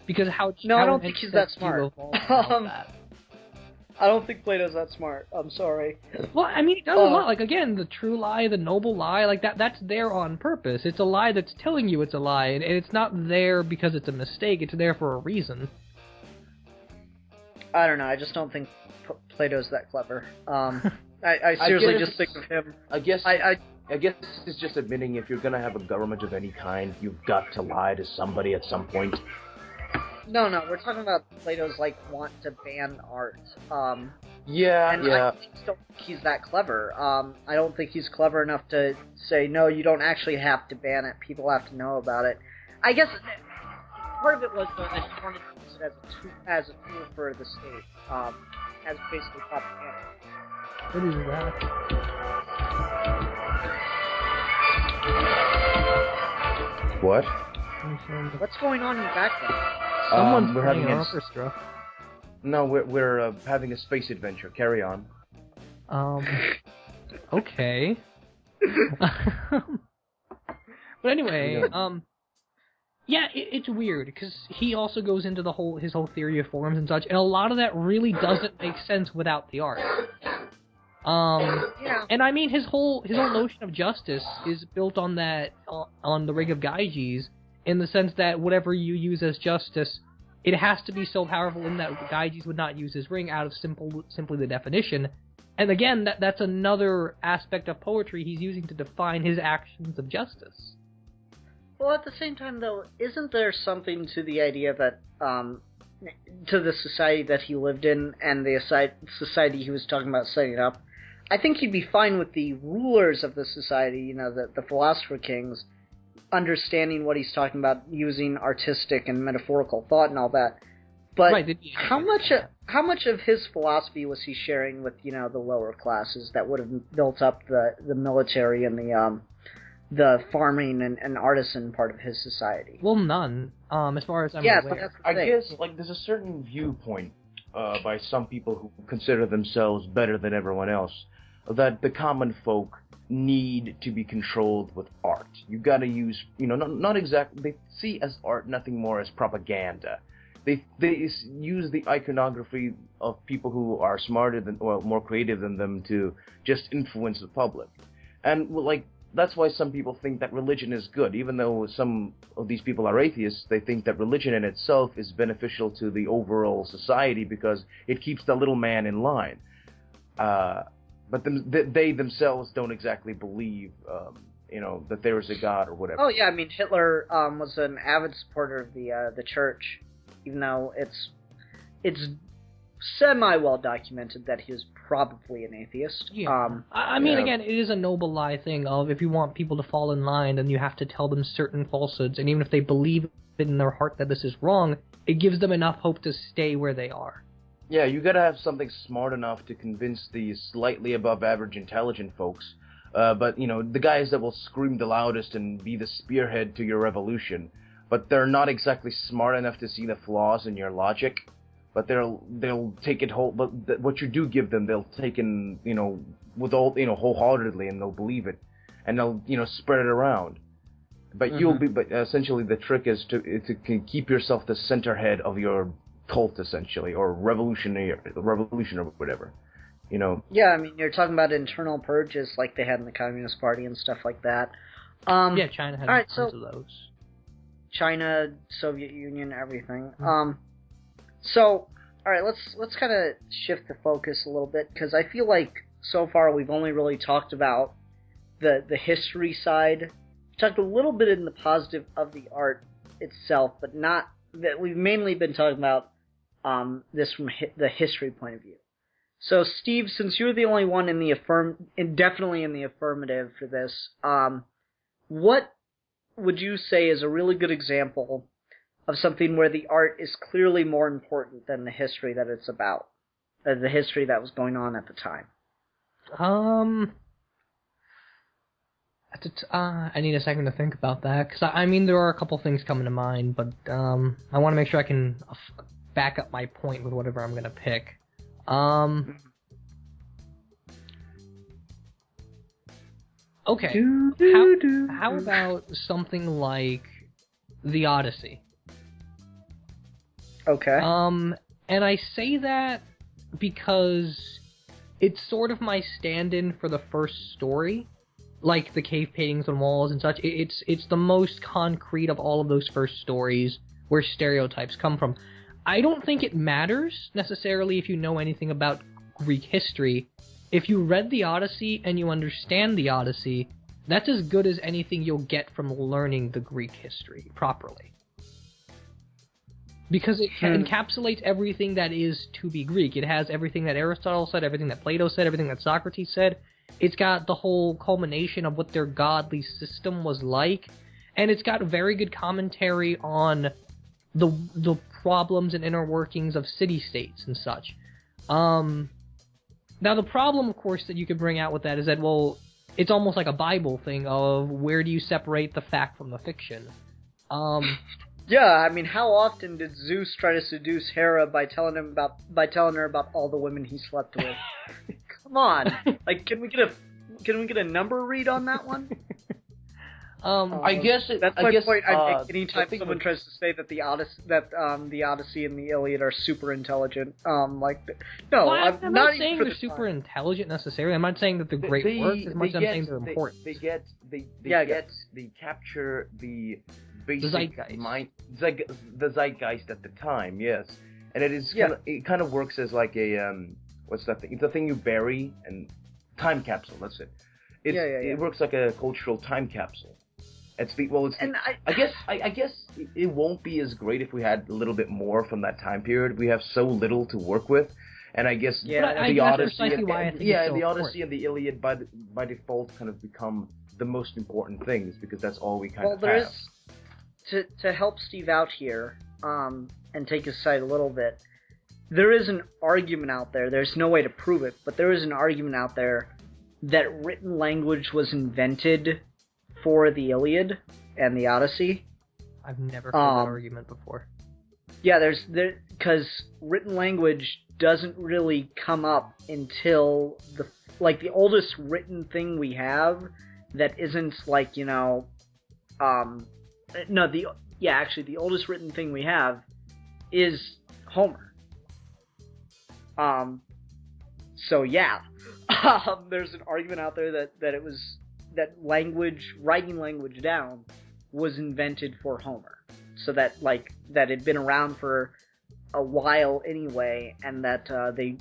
Speaker 3: Because I don't think he's that smart.
Speaker 2: I don't think Plato's that smart. I'm sorry.
Speaker 3: Well, I mean, he does a lot. Like, again, the true lie, the noble lie, like that's there on purpose. It's a lie that's telling you it's a lie, and it's not there because it's a mistake. It's there for a reason.
Speaker 2: I don't know. I just don't think Plato's that clever. I seriously just think of him.
Speaker 4: I guess it's just admitting if you're gonna have a government of any kind, you've got to lie to somebody at some point.
Speaker 2: No, we're talking about Plato's, want to ban art.
Speaker 4: Yeah.
Speaker 2: I just don't think he's that clever. I don't think he's clever enough to say, no, you don't actually have to ban it. People have to know about it. I guess part of it was, though, that he wanted to use it as a tool for the state, as basically propaganda.
Speaker 3: What is that?
Speaker 4: What?
Speaker 2: What's going on in the background?
Speaker 3: Someone's
Speaker 4: we're
Speaker 3: playing
Speaker 4: having
Speaker 3: an orchestra.
Speaker 4: No, we're having a space adventure. Carry on.
Speaker 3: Okay. But anyway, yeah, it's weird because he also goes into his whole theory of forms and such, and a lot of that really doesn't make sense without the art.
Speaker 2: Yeah.
Speaker 3: And I mean, his whole notion of justice is built on on the rig of Gyges, in the sense that whatever you use as justice, it has to be so powerful in that Gyges would not use his ring out of simply the definition. And again, that's another aspect of poetry he's using to define his actions of justice.
Speaker 2: Well, at the same time, though, isn't there something to the idea that, to the society that he lived in and the society he was talking about setting up? I think he'd be fine with the rulers of the society, the philosopher kings, understanding what he's talking about, using artistic and metaphorical thought and all that. But
Speaker 3: right,
Speaker 2: how much of his philosophy was he sharing with the lower classes that would have built up the military and the farming and artisan part of his society?
Speaker 3: Well, none. As far as I'm aware.
Speaker 2: But that's the
Speaker 4: I
Speaker 2: thing.
Speaker 4: guess there's a certain viewpoint by some people who consider themselves better than everyone else, that the common folk need to be controlled with art. You gotta use, not exactly, they see as art nothing more as propaganda. They use the iconography of people who are smarter than, or more creative than them to just influence the public. And, that's why some people think that religion is good. Even though some of these people are atheists, they think that religion in itself is beneficial to the overall society because it keeps the little man in line. But they themselves don't exactly believe, that there is a God or whatever.
Speaker 2: Oh yeah, I mean Hitler was an avid supporter of the church, even though it's semi-well documented that he was probably an atheist.
Speaker 3: Yeah. I mean, again, it is a noble lie thing of if you want people to fall in line, then you have to tell them certain falsehoods, and even if they believe in their heart that this is wrong, it gives them enough hope to stay where they are.
Speaker 4: Yeah, you gotta have something smart enough to convince the slightly above average intelligent folks, but, the guys that will scream the loudest and be the spearhead to your revolution, but they're not exactly smart enough to see the flaws in your logic. But they'll take it whole. But what you do give them, they'll take in, with all, wholeheartedly, and they'll believe it, and they'll, spread it around. But but essentially the trick is to keep yourself the center head of your cult, essentially, or revolution or whatever,
Speaker 2: Yeah, I mean, you're talking about internal purges like they had in the Communist Party and stuff like that.
Speaker 3: Yeah, China has tons of those.
Speaker 2: China, Soviet Union, everything. So, all right, let's kind of shift the focus a little bit, because I feel like so far we've only really talked about the history side. We talked a little bit in the positive of the art itself, but not that. We've mainly been talking about this from the history point of view. So, Steve, since you're the only one in the definitely in the affirmative for this, what would you say is a really good example of something where the art is clearly more important than the history that it's about, the history that was going on at the time?
Speaker 3: I need a second to think about that, because I mean, there are a couple things coming to mind, but I want to make sure I can back up my point with whatever I'm going to pick. Okay. How about something like The Odyssey?
Speaker 2: Okay.
Speaker 3: And I say that because it's sort of my stand-in for the first story, like the cave paintings on walls and such. It's the most concrete of all of those first stories where stereotypes come from. I don't think it matters necessarily if you know anything about Greek history. If you read the Odyssey and you understand the Odyssey, that's as good as anything you'll get from learning the Greek history properly. Because it encapsulates everything that is to be Greek. It has everything that Aristotle said, everything that Plato said, everything that Socrates said. It's got the whole culmination of what their godly system was like. And it's got very good commentary on the problems and inner workings of city-states and such. Now, the problem, of course, that you could bring out with that is that, well, it's almost like a Bible thing of where do you separate the fact from the fiction.
Speaker 2: Yeah, I mean, how often did Zeus try to seduce Hera by telling her about all the women he slept with? Come on, like, can we get a number read on that one?
Speaker 4: I guess
Speaker 2: that's my point. I make anytime someone tries to say that the Odyssey and the Iliad are super intelligent, I'm not
Speaker 3: saying they're super intelligent necessarily. I'm not saying that they're great work as much as I'm saying they're important.
Speaker 4: They capture the basic the zeitgeist at the time, yes, and it kind of works as like a what's that thing? It's a thing you bury, and time capsule. That's it. It works like a cultural time capsule. I guess it won't be as great if we had a little bit more from that time period. We have so little to work with, and I guess the Odyssey and the Iliad by default kind of become the most important things because that's all we kind of have.
Speaker 2: To help Steve out here, and take his side a little bit, there is an argument out there. There's no way to prove it, but there is an argument out there that written language was invented for the Iliad and the Odyssey.
Speaker 3: I've never heard that argument before.
Speaker 2: Yeah, because written language doesn't really come up until the oldest written thing we have that isn't the oldest written thing we have is Homer. So yeah, there's an argument out there that it was that writing language down was invented for Homer, so that it'd been around for a while anyway, and that they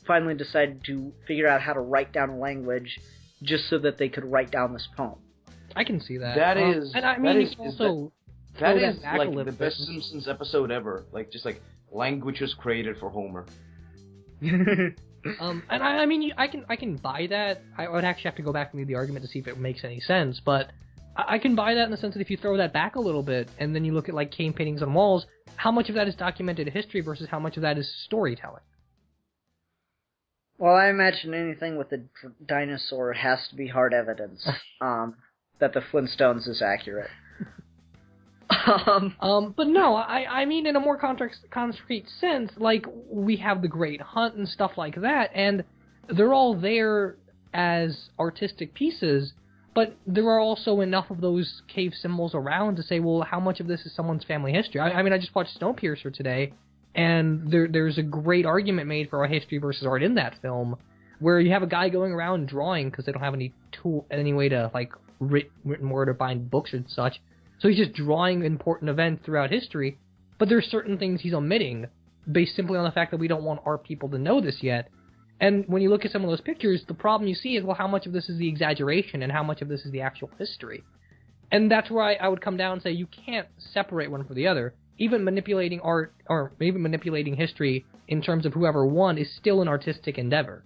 Speaker 2: finally decided to figure out how to write down a language just so that they could write down this poem.
Speaker 3: I can see that.
Speaker 4: That is
Speaker 3: like
Speaker 4: the best Simpsons episode ever. Like, just like language was created for Homer.
Speaker 3: And I can buy that. I would actually have to go back and read the argument to see if it makes any sense, but I can buy that in the sense that if you throw that back a little bit, and then you look at like cave paintings on walls, how much of that is documented history versus how much of that is storytelling?
Speaker 2: Well, I imagine anything with a dinosaur has to be hard evidence that the Flintstones is accurate.
Speaker 3: But no, I mean in a more concrete sense, like, we have the Great Hunt and stuff like that, and they're all there as artistic pieces, but there are also enough of those cave symbols around to say, well, how much of this is someone's family history? I just watched Snowpiercer today, and there's a great argument made for history versus art in that film, where you have a guy going around drawing because they don't have any way to, like, written word or bind books and such. So he's just drawing important events throughout history, but there's certain things he's omitting based simply on the fact that we don't want our people to know this yet. And when you look at some of those pictures, the problem you see is, well, how much of this is the exaggeration and how much of this is the actual history? And that's where I would come down and say you can't separate one from the other. Even manipulating art, or even manipulating history in terms of whoever won, is still an artistic endeavor.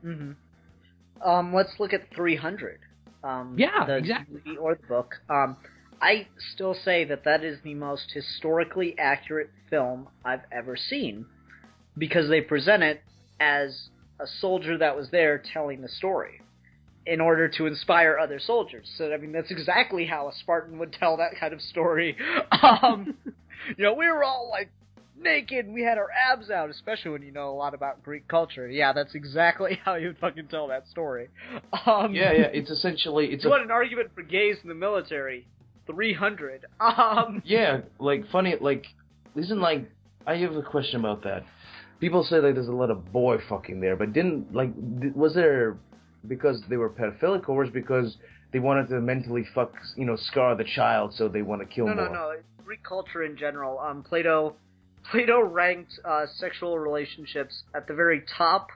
Speaker 2: Mm-hmm. Let's look at 300.
Speaker 3: Exactly.
Speaker 2: Or the book. I still say that is the most historically accurate film I've ever seen, because they present it as a soldier that was there telling the story in order to inspire other soldiers. So, I mean, that's exactly how a Spartan would tell that kind of story. We were all, like, naked, we had our abs out, especially when you know a lot about Greek culture. Yeah, that's exactly how you would fucking tell that story.
Speaker 4: It's essentially...
Speaker 2: If you want an argument for gays in the military, 300.
Speaker 4: Yeah, like, funny, like, isn't, like... I have a question about that. People say, like, there's a lot of boy fucking there, but was there... because they were pedophilic, or was it because they wanted to mentally scar the child, so they want to kill more?
Speaker 2: No. Greek culture in general. Plato ranked sexual relationships. At the very top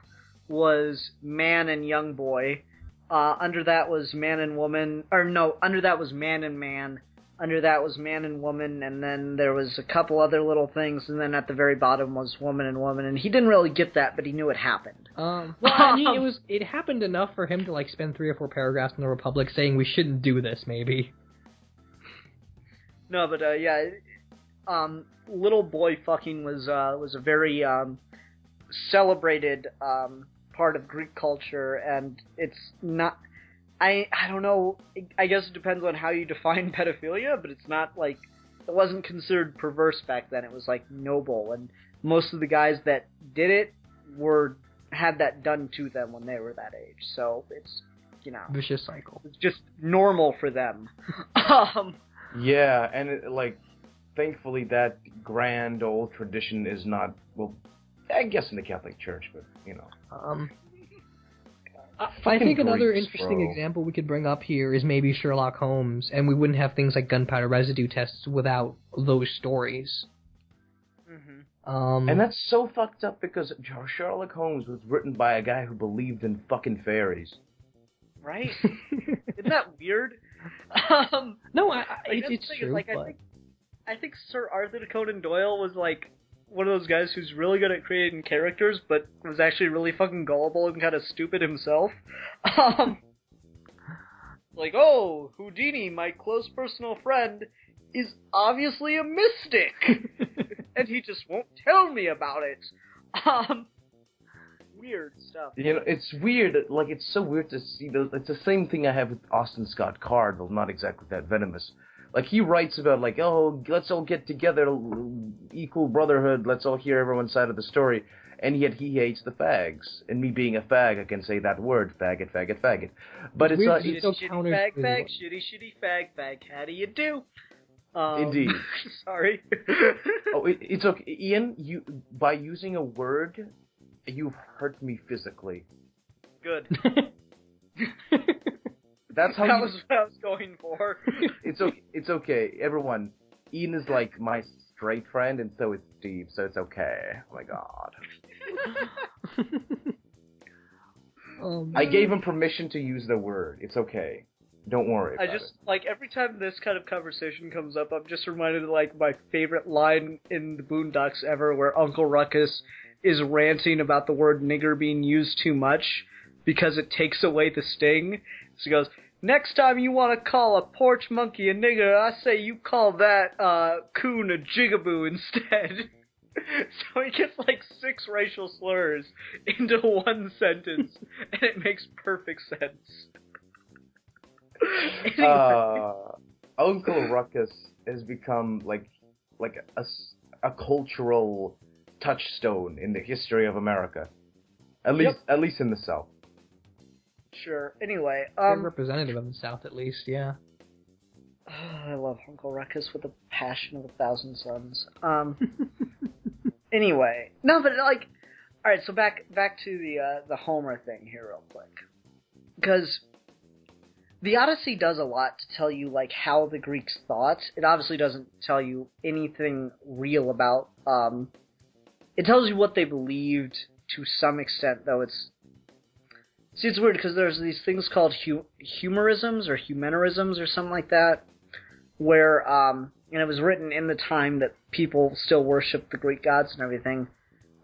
Speaker 2: was man and young boy. Under that was man and woman. Under that was man and man. Under that was man and woman, and then there was a couple other little things, and then at the very bottom was woman and woman, and he didn't really get that, but he knew it happened.
Speaker 3: It happened enough for him to, like, spend 3 or 4 paragraphs in the Republic saying we shouldn't do this, maybe.
Speaker 2: No, but, little boy fucking was a very, celebrated, part of Greek culture, and it's not... I don't know, I guess it depends on how you define pedophilia, but it's not, like, it wasn't considered perverse back then, it was, like, noble, and most of the guys that did it had that done to them when they were that age, so it's,
Speaker 3: vicious cycle.
Speaker 2: It's just normal for them.
Speaker 4: Yeah, and, thankfully that grand old tradition is not, well, I guess in the Catholic Church, but,
Speaker 3: I think another
Speaker 4: Greeks,
Speaker 3: interesting
Speaker 4: bro.
Speaker 3: example we could bring up here is maybe Sherlock Holmes, and we wouldn't have things like gunpowder residue tests without those stories.
Speaker 2: Mm-hmm.
Speaker 4: And that's so fucked up because Sherlock Holmes was written by a guy who believed in fucking fairies.
Speaker 2: Right? Isn't that weird?
Speaker 3: No,
Speaker 2: it's
Speaker 3: true.
Speaker 2: I think Sir Arthur Conan Doyle was, like, one of those guys who's really good at creating characters, but was actually really fucking gullible and kind of stupid himself. Houdini, my close personal friend, is obviously a mystic, and he just won't tell me about it. Weird stuff.
Speaker 4: It's weird, it's so weird to see those, it's the same thing I have with Austin Scott Card, though not exactly that venomous. Like, he writes about, let's all get together, equal brotherhood, let's all hear everyone's side of the story, and yet he hates the fags. And me being a fag, I can say that word, faggot, faggot, faggot. But it's
Speaker 2: shitty fag, shitty fag, how do you do?
Speaker 4: Indeed.
Speaker 2: Sorry.
Speaker 4: It's okay. Ian, by using a word, you've hurt me physically.
Speaker 2: Good.
Speaker 4: That's how
Speaker 2: that was what I was going for.
Speaker 4: It's okay. Everyone, Ian is like my straight friend, and so is Steve, so it's okay. Oh my god. I gave him permission to use the word. It's okay. Don't worry about it.
Speaker 2: Every time this kind of conversation comes up, I'm just reminded of, my favorite line in the Boondocks ever, where Uncle Ruckus is ranting about the word nigger being used too much because it takes away the sting. So he goes, next time you want to call a porch monkey a nigger, I say you call that coon a jigaboo instead. So he gets 6 racial slurs into one sentence, and it makes perfect sense.
Speaker 4: Uncle Ruckus has become a cultural touchstone in the history of America, at least in the South.
Speaker 2: Sure. Anyway,
Speaker 3: They're representative of the South, at least, yeah.
Speaker 2: I love Uncle Ruckus with the passion of 1,000 suns. Anyway, no, but all right. So back to the Homer thing here, real quick, because The Odyssey does a lot to tell you, like, how the Greeks thought. It obviously doesn't tell you anything real about, it tells you what they believed to some extent, though it's... See, it's weird, because there's these things called humorisms, or humanisms, or something like that, where, and it was written in the time that people still worshiped the Greek gods and everything,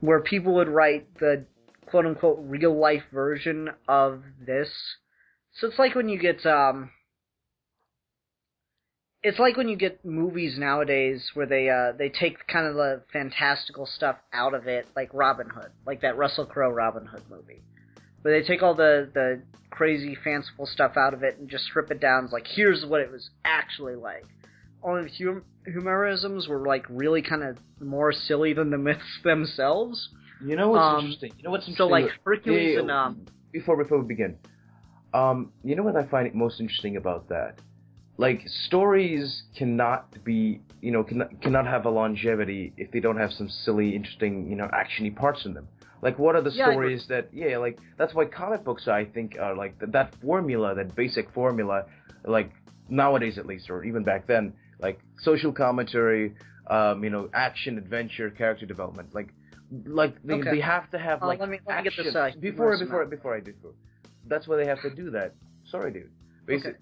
Speaker 2: where people would write the quote-unquote real-life version of this. So it's like when you get, it's like when you get movies nowadays where they take kind of the fantastical stuff out of it, like Robin Hood, like that Russell Crowe Robin Hood movie. Where they take all the crazy, fanciful stuff out of it and just strip it down. It's like, here's what it was actually like. Only the humorisms were, like, really kind of more silly than the myths themselves.
Speaker 4: You know what's interesting?
Speaker 2: So, like, Hercules and...
Speaker 4: Before we begin, you know what I find most interesting about that? Like, stories cannot be, cannot have a longevity if they don't have some silly, interesting, actiony parts in them. Like, what are the stories that's why comic books, I think, are like, that formula, that basic formula, like, nowadays at least, or even back then, like, social commentary, action, adventure, character development, they have to have, like,
Speaker 2: let me get this,
Speaker 4: before I do so. That's why they have to do that. Sorry, dude. Basic,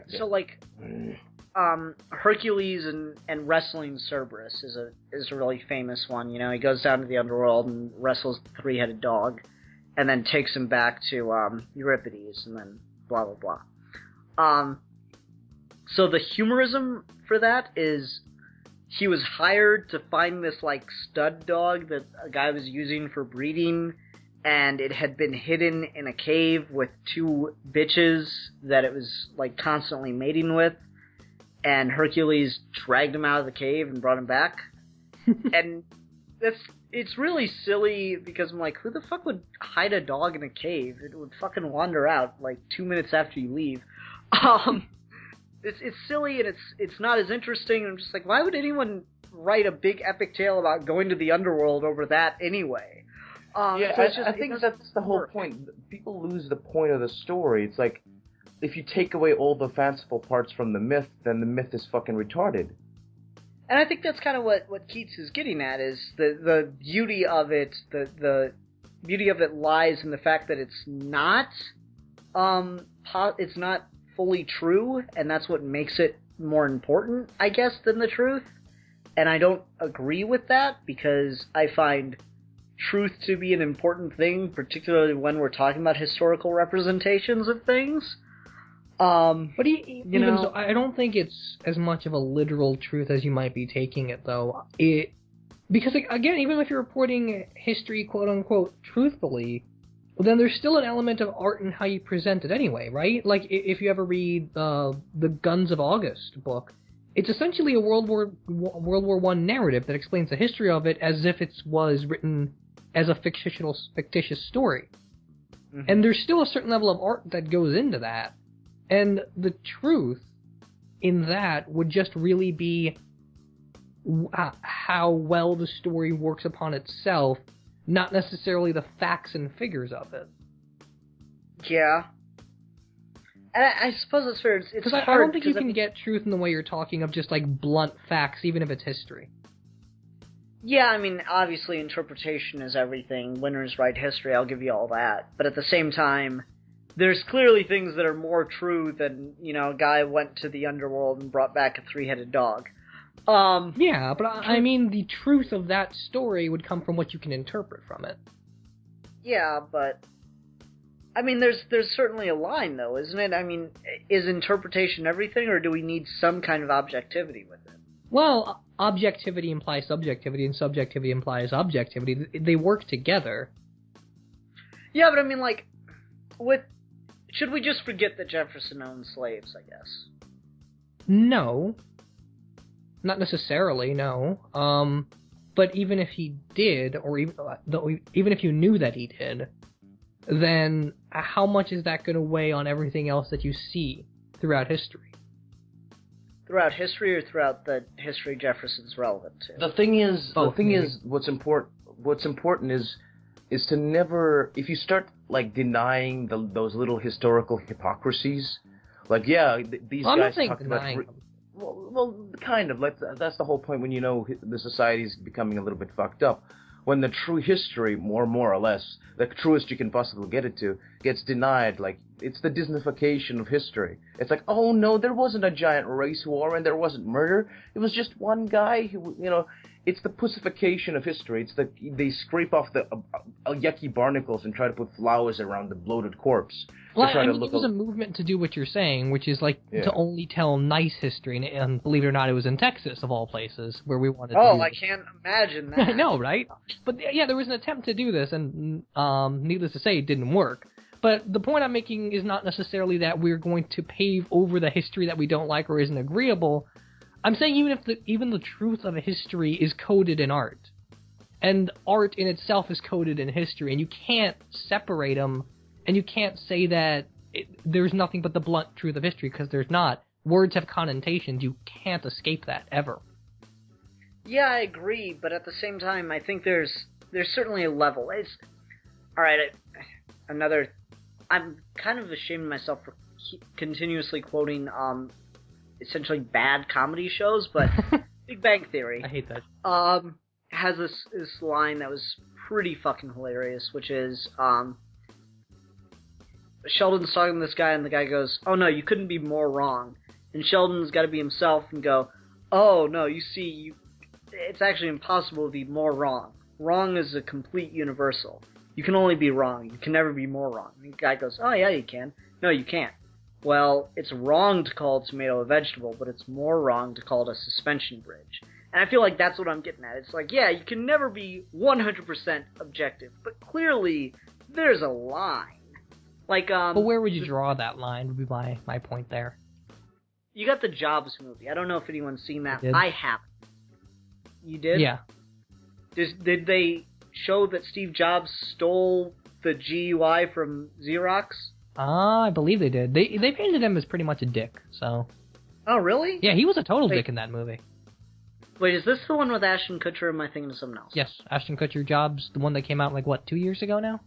Speaker 2: so, like, Hercules and wrestling Cerberus is a really famous one. He goes down to the underworld and wrestles the three-headed dog, and then takes him back to Euripides, and then blah blah blah. So the humorism for that is he was hired to find this, like, stud dog that a guy was using for breeding, and it had been hidden in a cave with two bitches that it was, like, constantly mating with. And Hercules dragged him out of the cave and brought him back. And it's really silly because I'm like, who the fuck would hide a dog in a cave? It would fucking wander out like 2 minutes after you leave. It's silly and it's not as interesting. I'm just like, why would anyone write a big epic tale about going to the underworld over that anyway? So
Speaker 4: I think that's the whole point. People lose the point of the story. It's like, if you take away all the fanciful parts from the myth, then the myth is fucking retarded.
Speaker 2: And I think that's kind of what Keats is getting at, is the beauty of it. The beauty of it lies in the fact that it's not fully true, and that's what makes it more important, I guess, than the truth. And I don't agree with that, because I find truth to be an important thing, particularly when we're talking about historical representations of things.
Speaker 3: But even so, I don't think it's as much of a literal truth as you might be taking it, though. Because, again, even if you're reporting history, quote-unquote, truthfully, then there's still an element of art in how you present it anyway, right? Like, if you ever read the Guns of August book, it's essentially a World War I narrative that explains the history of it as if it was written as a fictitious story. Mm-hmm. And there's still a certain level of art that goes into that. And the truth in that would just really be how well the story works upon itself, not necessarily the facts and figures of it.
Speaker 2: Yeah. And I suppose that's fair. It's hard.
Speaker 3: I don't think you can get truth in the way you're talking of just, like, blunt facts, even if it's history.
Speaker 2: Yeah, I mean, obviously interpretation is everything. Winners write history, I'll give you all that. But at the same time, there's clearly things that are more true than, a guy went to the underworld and brought back a three-headed dog.
Speaker 3: Yeah, but I mean, the truth of that story would come from what you can interpret from it.
Speaker 2: Yeah, but I mean, there's certainly a line, though, isn't it? I mean, is interpretation everything, or do we need some kind of objectivity with it?
Speaker 3: Well, objectivity implies subjectivity, and subjectivity implies objectivity. They work together.
Speaker 2: Yeah, but I mean, like, should we just forget that Jefferson owned slaves, I guess?
Speaker 3: No. Not necessarily, no. But even if he did, or even if you knew that he did, then how much is that going to weigh on everything else that you see throughout history? Throughout history, or throughout the history Jefferson's relevant to?
Speaker 4: The thing is, what's important is is to never, if you start like denying those little historical hypocrisies, like these
Speaker 3: Well, I'm not
Speaker 4: guys
Speaker 3: saying
Speaker 4: talked about.
Speaker 3: denying them.
Speaker 4: Well, kind of. That's the whole point when you know the society is becoming a little bit fucked up. When the true history, more or less, the truest you can possibly get it to, gets denied, like, it's the Disneyfication of history. It's like, oh no, there wasn't a giant race war and there wasn't murder. It was just one guy who, it's the pussification of history. It's they scrape off the yucky barnacles and try to put flowers around the bloated corpse.
Speaker 3: Well, I mean, it was a movement to do what you're saying, which is like to only tell nice history, and believe it or not, it was in Texas of all places where we wanted.
Speaker 2: Oh, I can't imagine that.
Speaker 3: I know, right? But yeah, there was an attempt to do this, and needless to say, it didn't work. But the point I'm making is not necessarily that we're going to pave over the history that we don't like or isn't agreeable. I'm saying even the truth of a history is coded in art, and art in itself is coded in history, and you can't separate them. And you can't say that there's nothing but the blunt truth of history, because there's not. Words have connotations. You can't escape that, ever.
Speaker 2: Yeah, I agree, but at the same time, I think there's certainly a level. Alright, I'm kind of ashamed of myself for continuously quoting, essentially bad comedy shows, but Big Bang Theory.
Speaker 3: I hate that.
Speaker 2: Has this line that was pretty fucking hilarious, which is, Sheldon's talking to this guy, and the guy goes, "Oh no, you couldn't be more wrong." And Sheldon's got to be himself and go, "Oh no, you see, it's actually impossible to be more wrong. Wrong is a complete universal. You can only be wrong. You can never be more wrong." And the guy goes, "Oh yeah, you can." "No, you can't." "Well, it's wrong to call a tomato a vegetable, but it's more wrong to call it a suspension bridge." And I feel like that's what I'm getting at. It's like, yeah, you can never be 100% objective, but clearly there's a line. Like,
Speaker 3: but where would you draw that line, would be my point there.
Speaker 2: You got the Jobs movie. I don't know if anyone's seen that. I haven't. You did?
Speaker 3: Yeah.
Speaker 2: Did they show that Steve Jobs stole the GUI from Xerox?
Speaker 3: I believe they did. They painted him as pretty much a dick, so...
Speaker 2: Oh, really?
Speaker 3: Yeah, he was a total dick in that movie.
Speaker 2: Wait, is this the one with Ashton Kutcher, or am I thinking of something else?
Speaker 3: Yes, Ashton Kutcher, Jobs, the one that came out, 2 years ago now?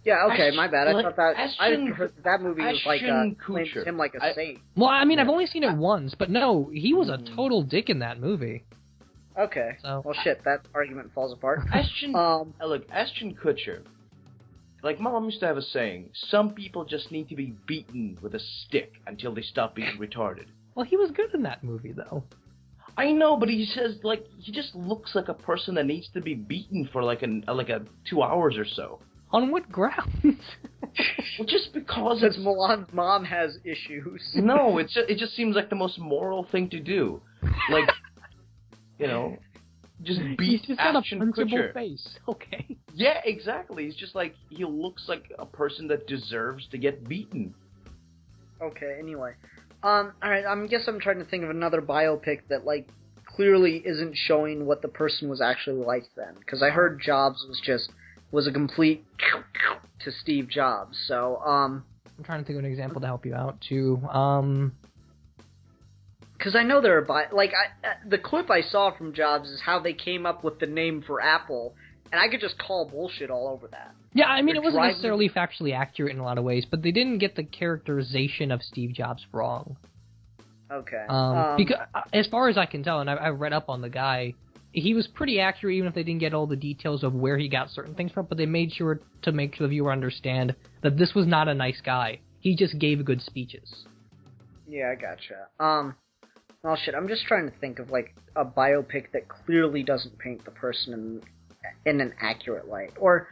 Speaker 2: Yeah, okay, my bad. I thought that I heard that movie was like claimed him like a saint.
Speaker 3: Well, I mean, I've only seen it once, but no, he was a total dick in that movie.
Speaker 2: Okay.
Speaker 3: So,
Speaker 2: well, shit, that argument falls apart.
Speaker 4: Ashton Kutcher. Like Mom used to have a saying: some people just need to be beaten with a stick until they stop being retarded.
Speaker 3: Well, he was good in that movie, though.
Speaker 4: I know, but he says he just looks like a person that needs to be beaten for like 2 hours or so.
Speaker 3: On what grounds?
Speaker 4: Well, just because
Speaker 2: Milan's mom has issues.
Speaker 4: No, it just seems like the most moral thing to do. Like, just beat
Speaker 3: He's just
Speaker 4: Ashton
Speaker 3: got a punchable
Speaker 4: Kutcher.
Speaker 3: face. Okay.
Speaker 4: Yeah, exactly. He's just like, he looks like a person that deserves to get beaten.
Speaker 2: Okay, anyway. Alright, I guess I'm trying to think of another biopic that, clearly isn't showing what the person was actually like then. Because I heard Jobs was a complete to Steve Jobs, so,
Speaker 3: I'm trying to think of an example to help you out, too.
Speaker 2: Because I know there are the clip I saw from Jobs is how they came up with the name for Apple, and I could just call bullshit all over that.
Speaker 3: Yeah, I mean, it wasn't necessarily factually accurate in a lot of ways, but they didn't get the characterization of Steve Jobs wrong.
Speaker 2: Okay.
Speaker 3: Because, as far as I can tell, and I've read up on the guy, he was pretty accurate even if they didn't get all the details of where he got certain things from, but they made sure to make the viewer understand that this was not a nice guy. He just gave good speeches.
Speaker 2: Yeah, I gotcha. Well, shit, I'm just trying to think of, a biopic that clearly doesn't paint the person in an accurate light. Or,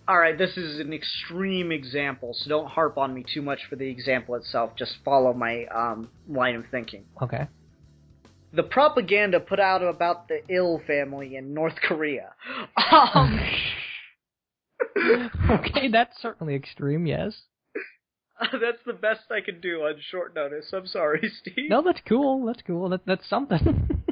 Speaker 2: alright, this is an extreme example, so don't harp on me too much for the example itself. Just follow my line of thinking.
Speaker 3: Okay.
Speaker 2: The propaganda put out about the Il family in North Korea.
Speaker 3: Okay, that's certainly extreme, yes.
Speaker 2: That's the best I can do on short notice. I'm sorry, Steve.
Speaker 3: No, that's cool. That's cool. That's something.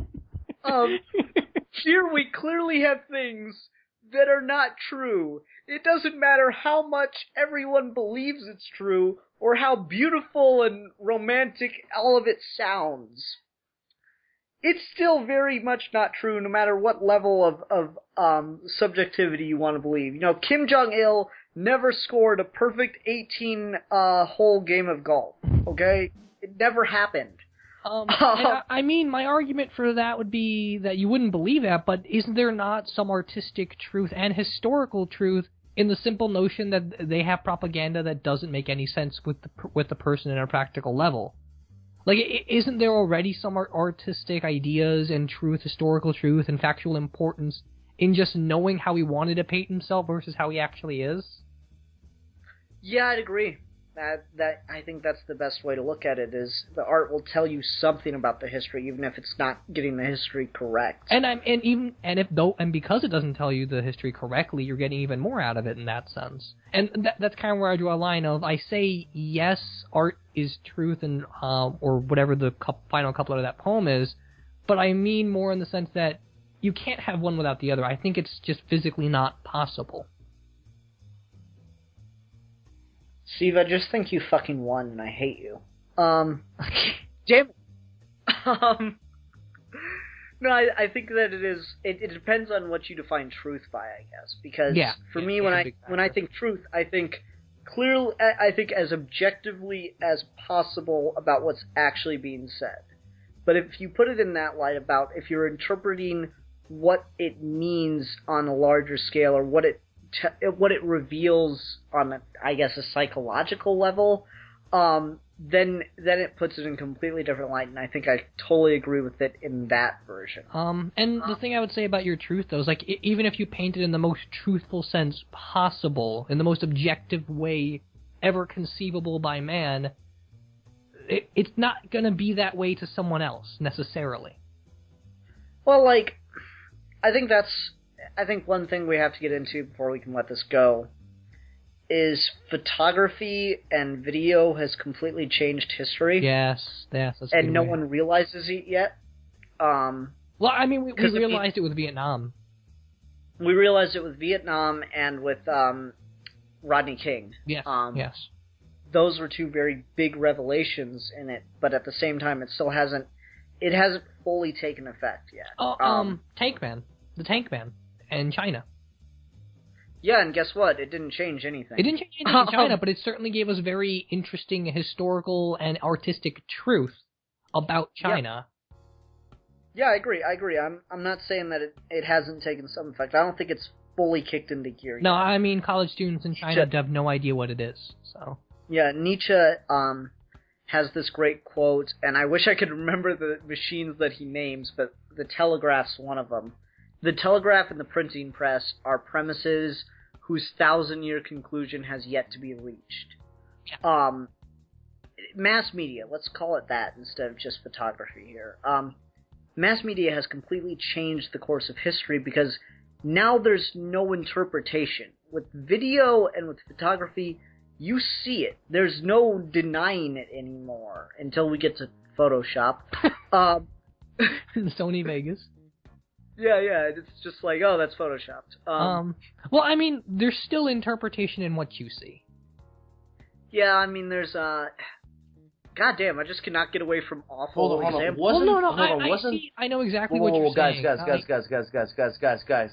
Speaker 2: Here we clearly have things that are not true. It doesn't matter how much everyone believes it's true, or how beautiful and romantic all of it sounds. it's still very much not true, no matter what level of subjectivity you want to believe. You know, Kim Jong-il never scored a perfect 18-hole game of golf. Okay, it never happened.
Speaker 3: I mean, my argument for that would be that you wouldn't believe that, but isn't there not some artistic truth and historical truth in the simple notion that they have propaganda that doesn't make any sense with the person in a practical level? Like, isn't there already some artistic ideas and truth, historical truth, and factual importance in just knowing how he wanted to paint himself versus how he actually is?
Speaker 2: Yeah, I'd agree. That I think that's the best way to look at it, is the art will tell you something about the history, even if it's not getting the history correct.
Speaker 3: And because it doesn't tell you the history correctly, you're getting even more out of it in that sense. And that's kind of where I draw a line of, I say yes, art is truth, and or whatever the final couplet of that poem is, but I mean more in the sense that you can't have one without the other. I think it's just physically not possible.
Speaker 2: Steve, I just think you fucking won, and I hate you. Damn it. No, I think that it depends on what you define truth by, I guess. Because for me, when I think truth, I think clearly, I think as objectively as possible about what's actually being said. But if you put it in that light about if you're interpreting what it means on a larger scale, or what it reveals on, I guess, a psychological level, then it puts it in a completely different light, and I think I totally agree with it in that version.
Speaker 3: And the thing I would say about your truth, though, is, like, even if you paint it in the most truthful sense possible, in the most objective way ever conceivable by man, it's not going to be that way to someone else, necessarily.
Speaker 2: Well, like, I think one thing we have to get into before we can let this go is photography and video has completely changed history.
Speaker 3: Yes, that's a
Speaker 2: and
Speaker 3: good
Speaker 2: no
Speaker 3: way.
Speaker 2: one realizes it yet.
Speaker 3: Well, I mean, we realized it with Vietnam.
Speaker 2: We realized it with Vietnam and with Rodney King.
Speaker 3: Yes, yes.
Speaker 2: Those were two very big revelations in it, but at the same time, it hasn't fully taken effect yet.
Speaker 3: Tank Man. The Tank Man. In China.
Speaker 2: Yeah, and guess what? It didn't change anything.
Speaker 3: It didn't change anything in China, but it certainly gave us very interesting historical and artistic truth about China.
Speaker 2: Yeah, I agree. I'm not saying that it hasn't taken some effect. I don't think it's fully kicked into gear yet.
Speaker 3: No, I mean, college students in China have no idea what it is, so...
Speaker 2: Yeah, Nietzsche has this great quote, and I wish I could remember the machines that he names, but the telegraph's one of them. The telegraph and the printing press are premises whose 1,000-year conclusion has yet to be reached.
Speaker 3: Yeah.
Speaker 2: Mass media, let's call it that instead of just photography here. Mass media has completely changed the course of history because now there's no interpretation. With video and with photography, you see it. There's no denying it anymore until we get to Photoshop.
Speaker 3: Sony Vegas.
Speaker 2: Yeah, it's just like, oh, that's photoshopped.
Speaker 3: Well, I mean, there's still interpretation in what you see.
Speaker 2: Yeah, I mean, there's, God damn, I just cannot get away from awful examples.
Speaker 3: I know exactly what you're saying.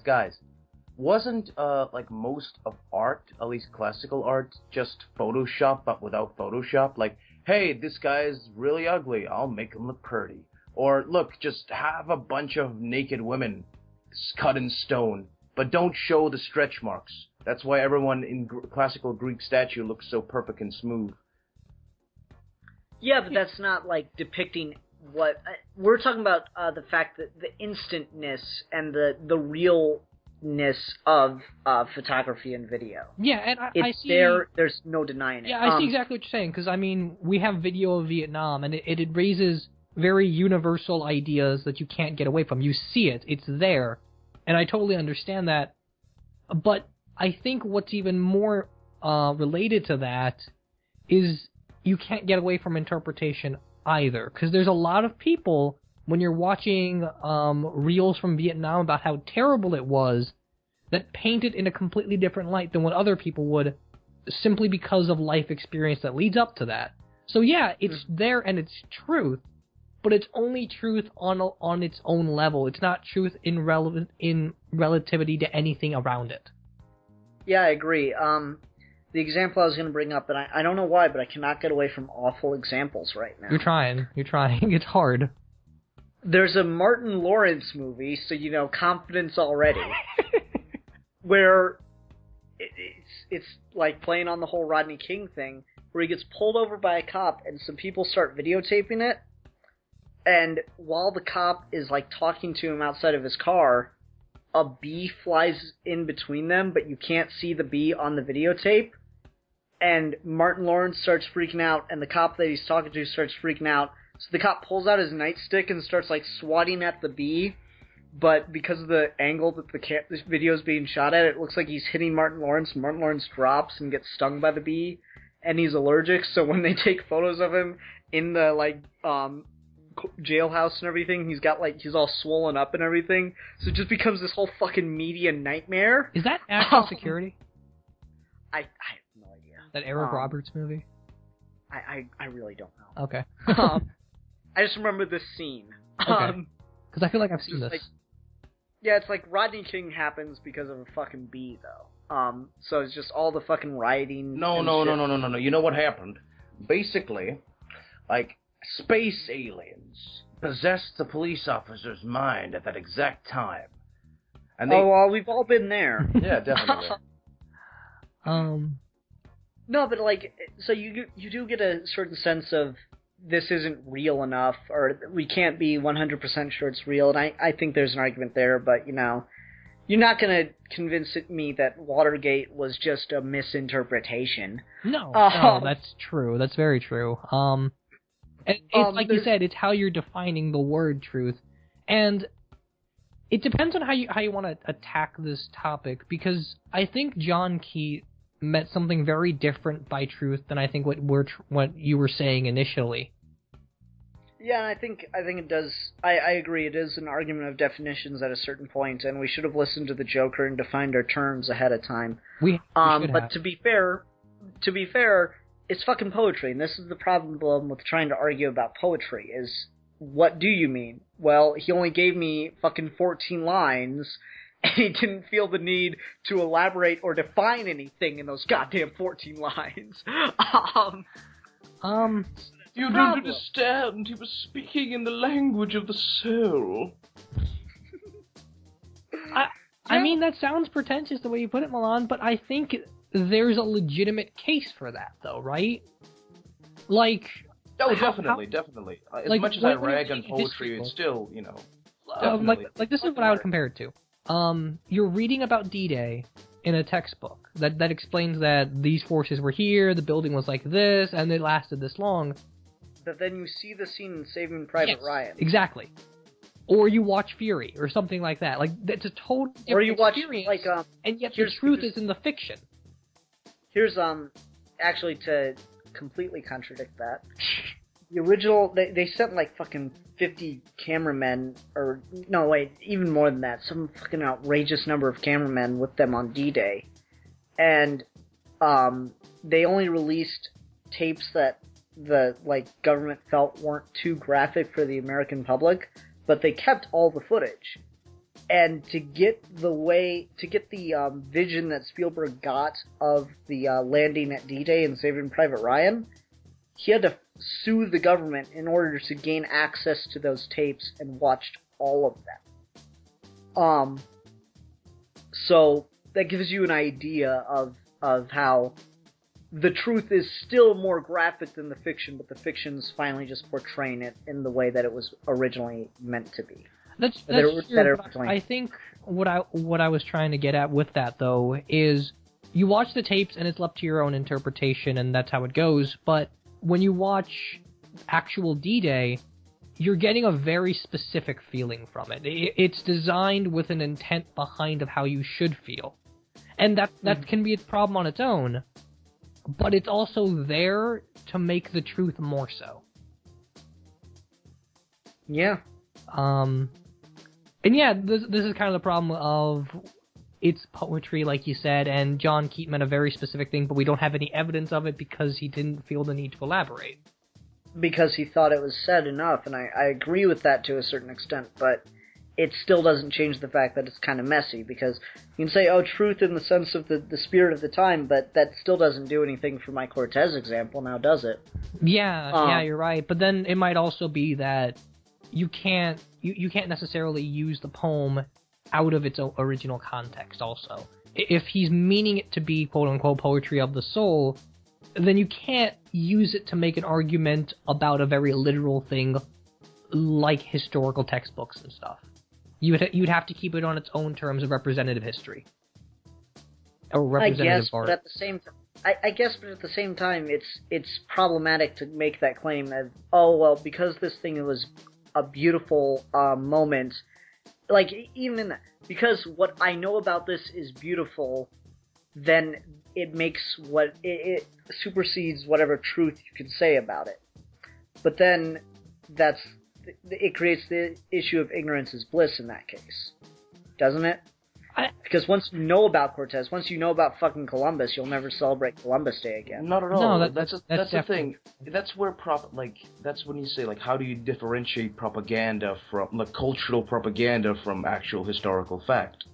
Speaker 4: Guys. Wasn't, like, most of art, at least classical art, just Photoshop, but without Photoshop? Like, hey, this guy's really ugly, I'll make him look pretty. Or, look, just have a bunch of naked women cut in stone, but don't show the stretch marks. That's why everyone in classical Greek statue looks so perfect and smooth.
Speaker 2: Yeah, but that's not, like, depicting what... we're talking about the fact that the instantness and the realness of photography and video.
Speaker 3: Yeah, and I see...
Speaker 2: There's no denying it.
Speaker 3: Yeah, I see exactly what you're saying, because, I mean, we have video of Vietnam, and it raises very universal ideas that you can't get away from. You see it. It's there. And I totally understand that. But I think what's even more related to that is you can't get away from interpretation either. Because there's a lot of people, when you're watching reels from Vietnam about how terrible it was, that paint it in a completely different light than what other people would, simply because of life experience that leads up to that. So yeah, it's there and it's truth. but it's only truth on its own level. It's not truth in relativity to anything around it.
Speaker 2: Yeah, I agree. The example I was going to bring up, and I don't know why, but I cannot get away from awful examples right now.
Speaker 3: You're trying. It's hard.
Speaker 2: There's a Martin Lawrence movie, so you know, confidence already, where it's like playing on the whole Rodney King thing, where he gets pulled over by a cop and some people start videotaping it, and while the cop is like talking to him outside of his car, a bee flies in between them, but you can't see the bee on the videotape, and Martin Lawrence starts freaking out, and the cop that he's talking to starts freaking out, so the cop pulls out his nightstick and starts like swatting at the bee, but because of the angle that this video is being shot at, it looks like he's hitting Martin Lawrence, and Martin Lawrence drops and gets stung by the bee, and he's allergic, so when they take photos of him in the like jailhouse and everything, he's all swollen up and everything, so it just becomes this whole fucking media nightmare.
Speaker 3: Is that National Security?
Speaker 2: I have no idea.
Speaker 3: That Eric Roberts movie?
Speaker 2: I really don't know.
Speaker 3: Okay.
Speaker 2: I just remember this scene.
Speaker 3: Okay. Because I feel like I've seen this.
Speaker 2: Like, yeah, it's like Rodney King happens because of a fucking bee, though. So it's just all the fucking rioting.
Speaker 4: No. You know what happened? Basically, like, space aliens possessed the police officer's mind at that exact time. And they...
Speaker 2: Oh, well, we've all been there.
Speaker 4: Yeah, definitely.
Speaker 2: No, but like, so you do get a certain sense of this isn't real enough, or we can't be 100% sure it's real, and I think there's an argument there, but, you know, you're not going to convince me that Watergate was just a misinterpretation.
Speaker 3: No, that's true. That's very true. It's like you said, it's how you're defining the word truth, and it depends on how you want to attack this topic, because I think John Keat meant something very different by truth than I think what you were saying initially.
Speaker 2: Yeah, I think it does. I agree. It is an argument of definitions at a certain point, and we should have listened to the Joker and defined our terms ahead of time.
Speaker 3: We should
Speaker 2: but
Speaker 3: have.
Speaker 2: to be fair, it's fucking poetry, and this is the problem with trying to argue about poetry. Is what do you mean? Well, he only gave me fucking 14 lines. And he didn't feel the need to elaborate or define anything in those goddamn 14 lines.
Speaker 4: You don't understand. He was speaking in the language of the soul.
Speaker 3: I mean, that sounds pretentious the way you put it, Milan, but I think there's a legitimate case for that, though, right? Like...
Speaker 4: Oh, definitely. As much as I rag on poetry, it's still, you know...
Speaker 3: Like this is what I would compare it to. You're reading about D-Day in a textbook that explains that these forces were here, the building was like this, and they lasted this long.
Speaker 2: But then you see the scene in Saving Private Ryan.
Speaker 3: Exactly. Or you watch Fury, or something like that. Like, that's a total different
Speaker 2: or you watch,
Speaker 3: experience,
Speaker 2: like,
Speaker 3: and yet the truth is in the fiction.
Speaker 2: Here's, actually, to completely contradict that, the original, they sent, like, fucking 50 cameramen, or, no, wait, even more than that, some fucking outrageous number of cameramen with them on D-Day, and, they only released tapes that the, like, government felt weren't too graphic for the American public, but they kept all the footage. And to get the vision that Spielberg got of the landing at D-Day and Saving Private Ryan, he had to sue the government in order to gain access to those tapes and watched all of them. So that gives you an idea of how the truth is still more graphic than the fiction, but the fiction's finally just portraying it in the way that it was originally meant to be.
Speaker 3: That's true. I think what I was trying to get at with that, though, is you watch the tapes and it's left to your own interpretation, and that's how it goes, but when you watch actual D-Day, you're getting a very specific feeling from it. It's designed with an intent behind of how you should feel. And that can be a problem on its own, but it's also there to make the truth more so.
Speaker 2: Yeah.
Speaker 3: And yeah, this is kind of the problem of it's poetry, like you said, and John Keat meant a very specific thing, but we don't have any evidence of it because he didn't feel the need to elaborate.
Speaker 2: because he thought it was said enough, and I agree with that to a certain extent, but it still doesn't change the fact that it's kind of messy, because you can say, oh, truth in the sense of the spirit of the time, but that still doesn't do anything for my Cortez example, now does it?
Speaker 3: Yeah, you're right. But then it might also be that you can't necessarily use the poem out of its original context also. If he's meaning it to be quote-unquote poetry of the soul, then you can't use it to make an argument about a very literal thing like historical textbooks and stuff. You'd have to keep it on its own terms of representative history. Or representative art.
Speaker 2: But at the same time, I guess, but at the same time, it's problematic to make that claim of, oh, well, because this thing was a beautiful moment, like, even in that, because what I know about this is beautiful, then it makes it supersedes whatever truth you can say about it. But then it creates the issue of ignorance is bliss in that case, doesn't it? Because once you know about Cortez, once you know about fucking Columbus, you'll never celebrate Columbus Day again.
Speaker 4: Not at all.
Speaker 3: No,
Speaker 4: that's the thing. That's where that's when you say, like, how do you differentiate propaganda from, like, cultural propaganda from actual historical fact?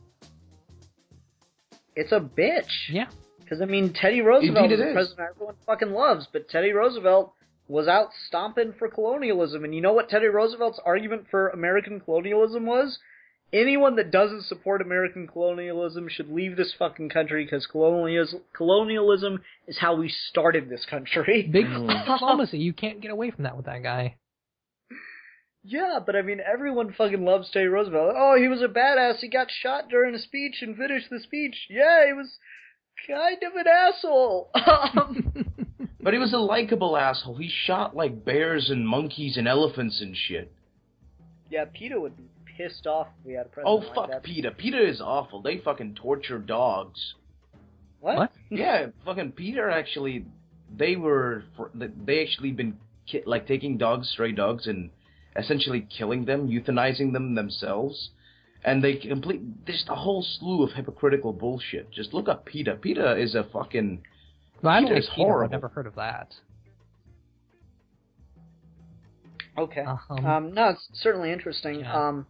Speaker 2: It's a bitch.
Speaker 3: Yeah.
Speaker 2: Because, I mean, Teddy Roosevelt is
Speaker 4: Indeed
Speaker 2: a president everyone fucking loves, but Teddy Roosevelt was out stomping for colonialism, and you know what Teddy Roosevelt's argument for American colonialism was? Anyone that doesn't support American colonialism should leave this fucking country, because colonialism is how we started this country.
Speaker 3: Big diplomacy. You can't get away from that with that guy.
Speaker 2: Yeah, but I mean, everyone fucking loves Teddy Roosevelt. Oh, he was a badass. He got shot during a speech and finished the speech. Yeah, he was kind of an asshole.
Speaker 4: But he was a likable asshole. He shot, like, bears and monkeys and elephants and shit.
Speaker 2: Yeah, PETA would be pissed off if we had a president like
Speaker 4: fuck
Speaker 2: that.
Speaker 4: PETA. PETA is awful. They fucking torture dogs.
Speaker 2: What?
Speaker 4: Yeah, fucking PETA actually, they actually been taking dogs, stray dogs, and essentially killing them, euthanizing them themselves. And there's a whole slew of hypocritical bullshit. Just look up PETA. PETA is a fucking...
Speaker 3: Well, I don't
Speaker 4: PETA
Speaker 3: like
Speaker 4: is
Speaker 3: PETA.
Speaker 4: horrible.
Speaker 3: I've never heard of that.
Speaker 2: Okay.
Speaker 3: Uh-huh.
Speaker 2: No, it's certainly interesting.
Speaker 3: Yeah.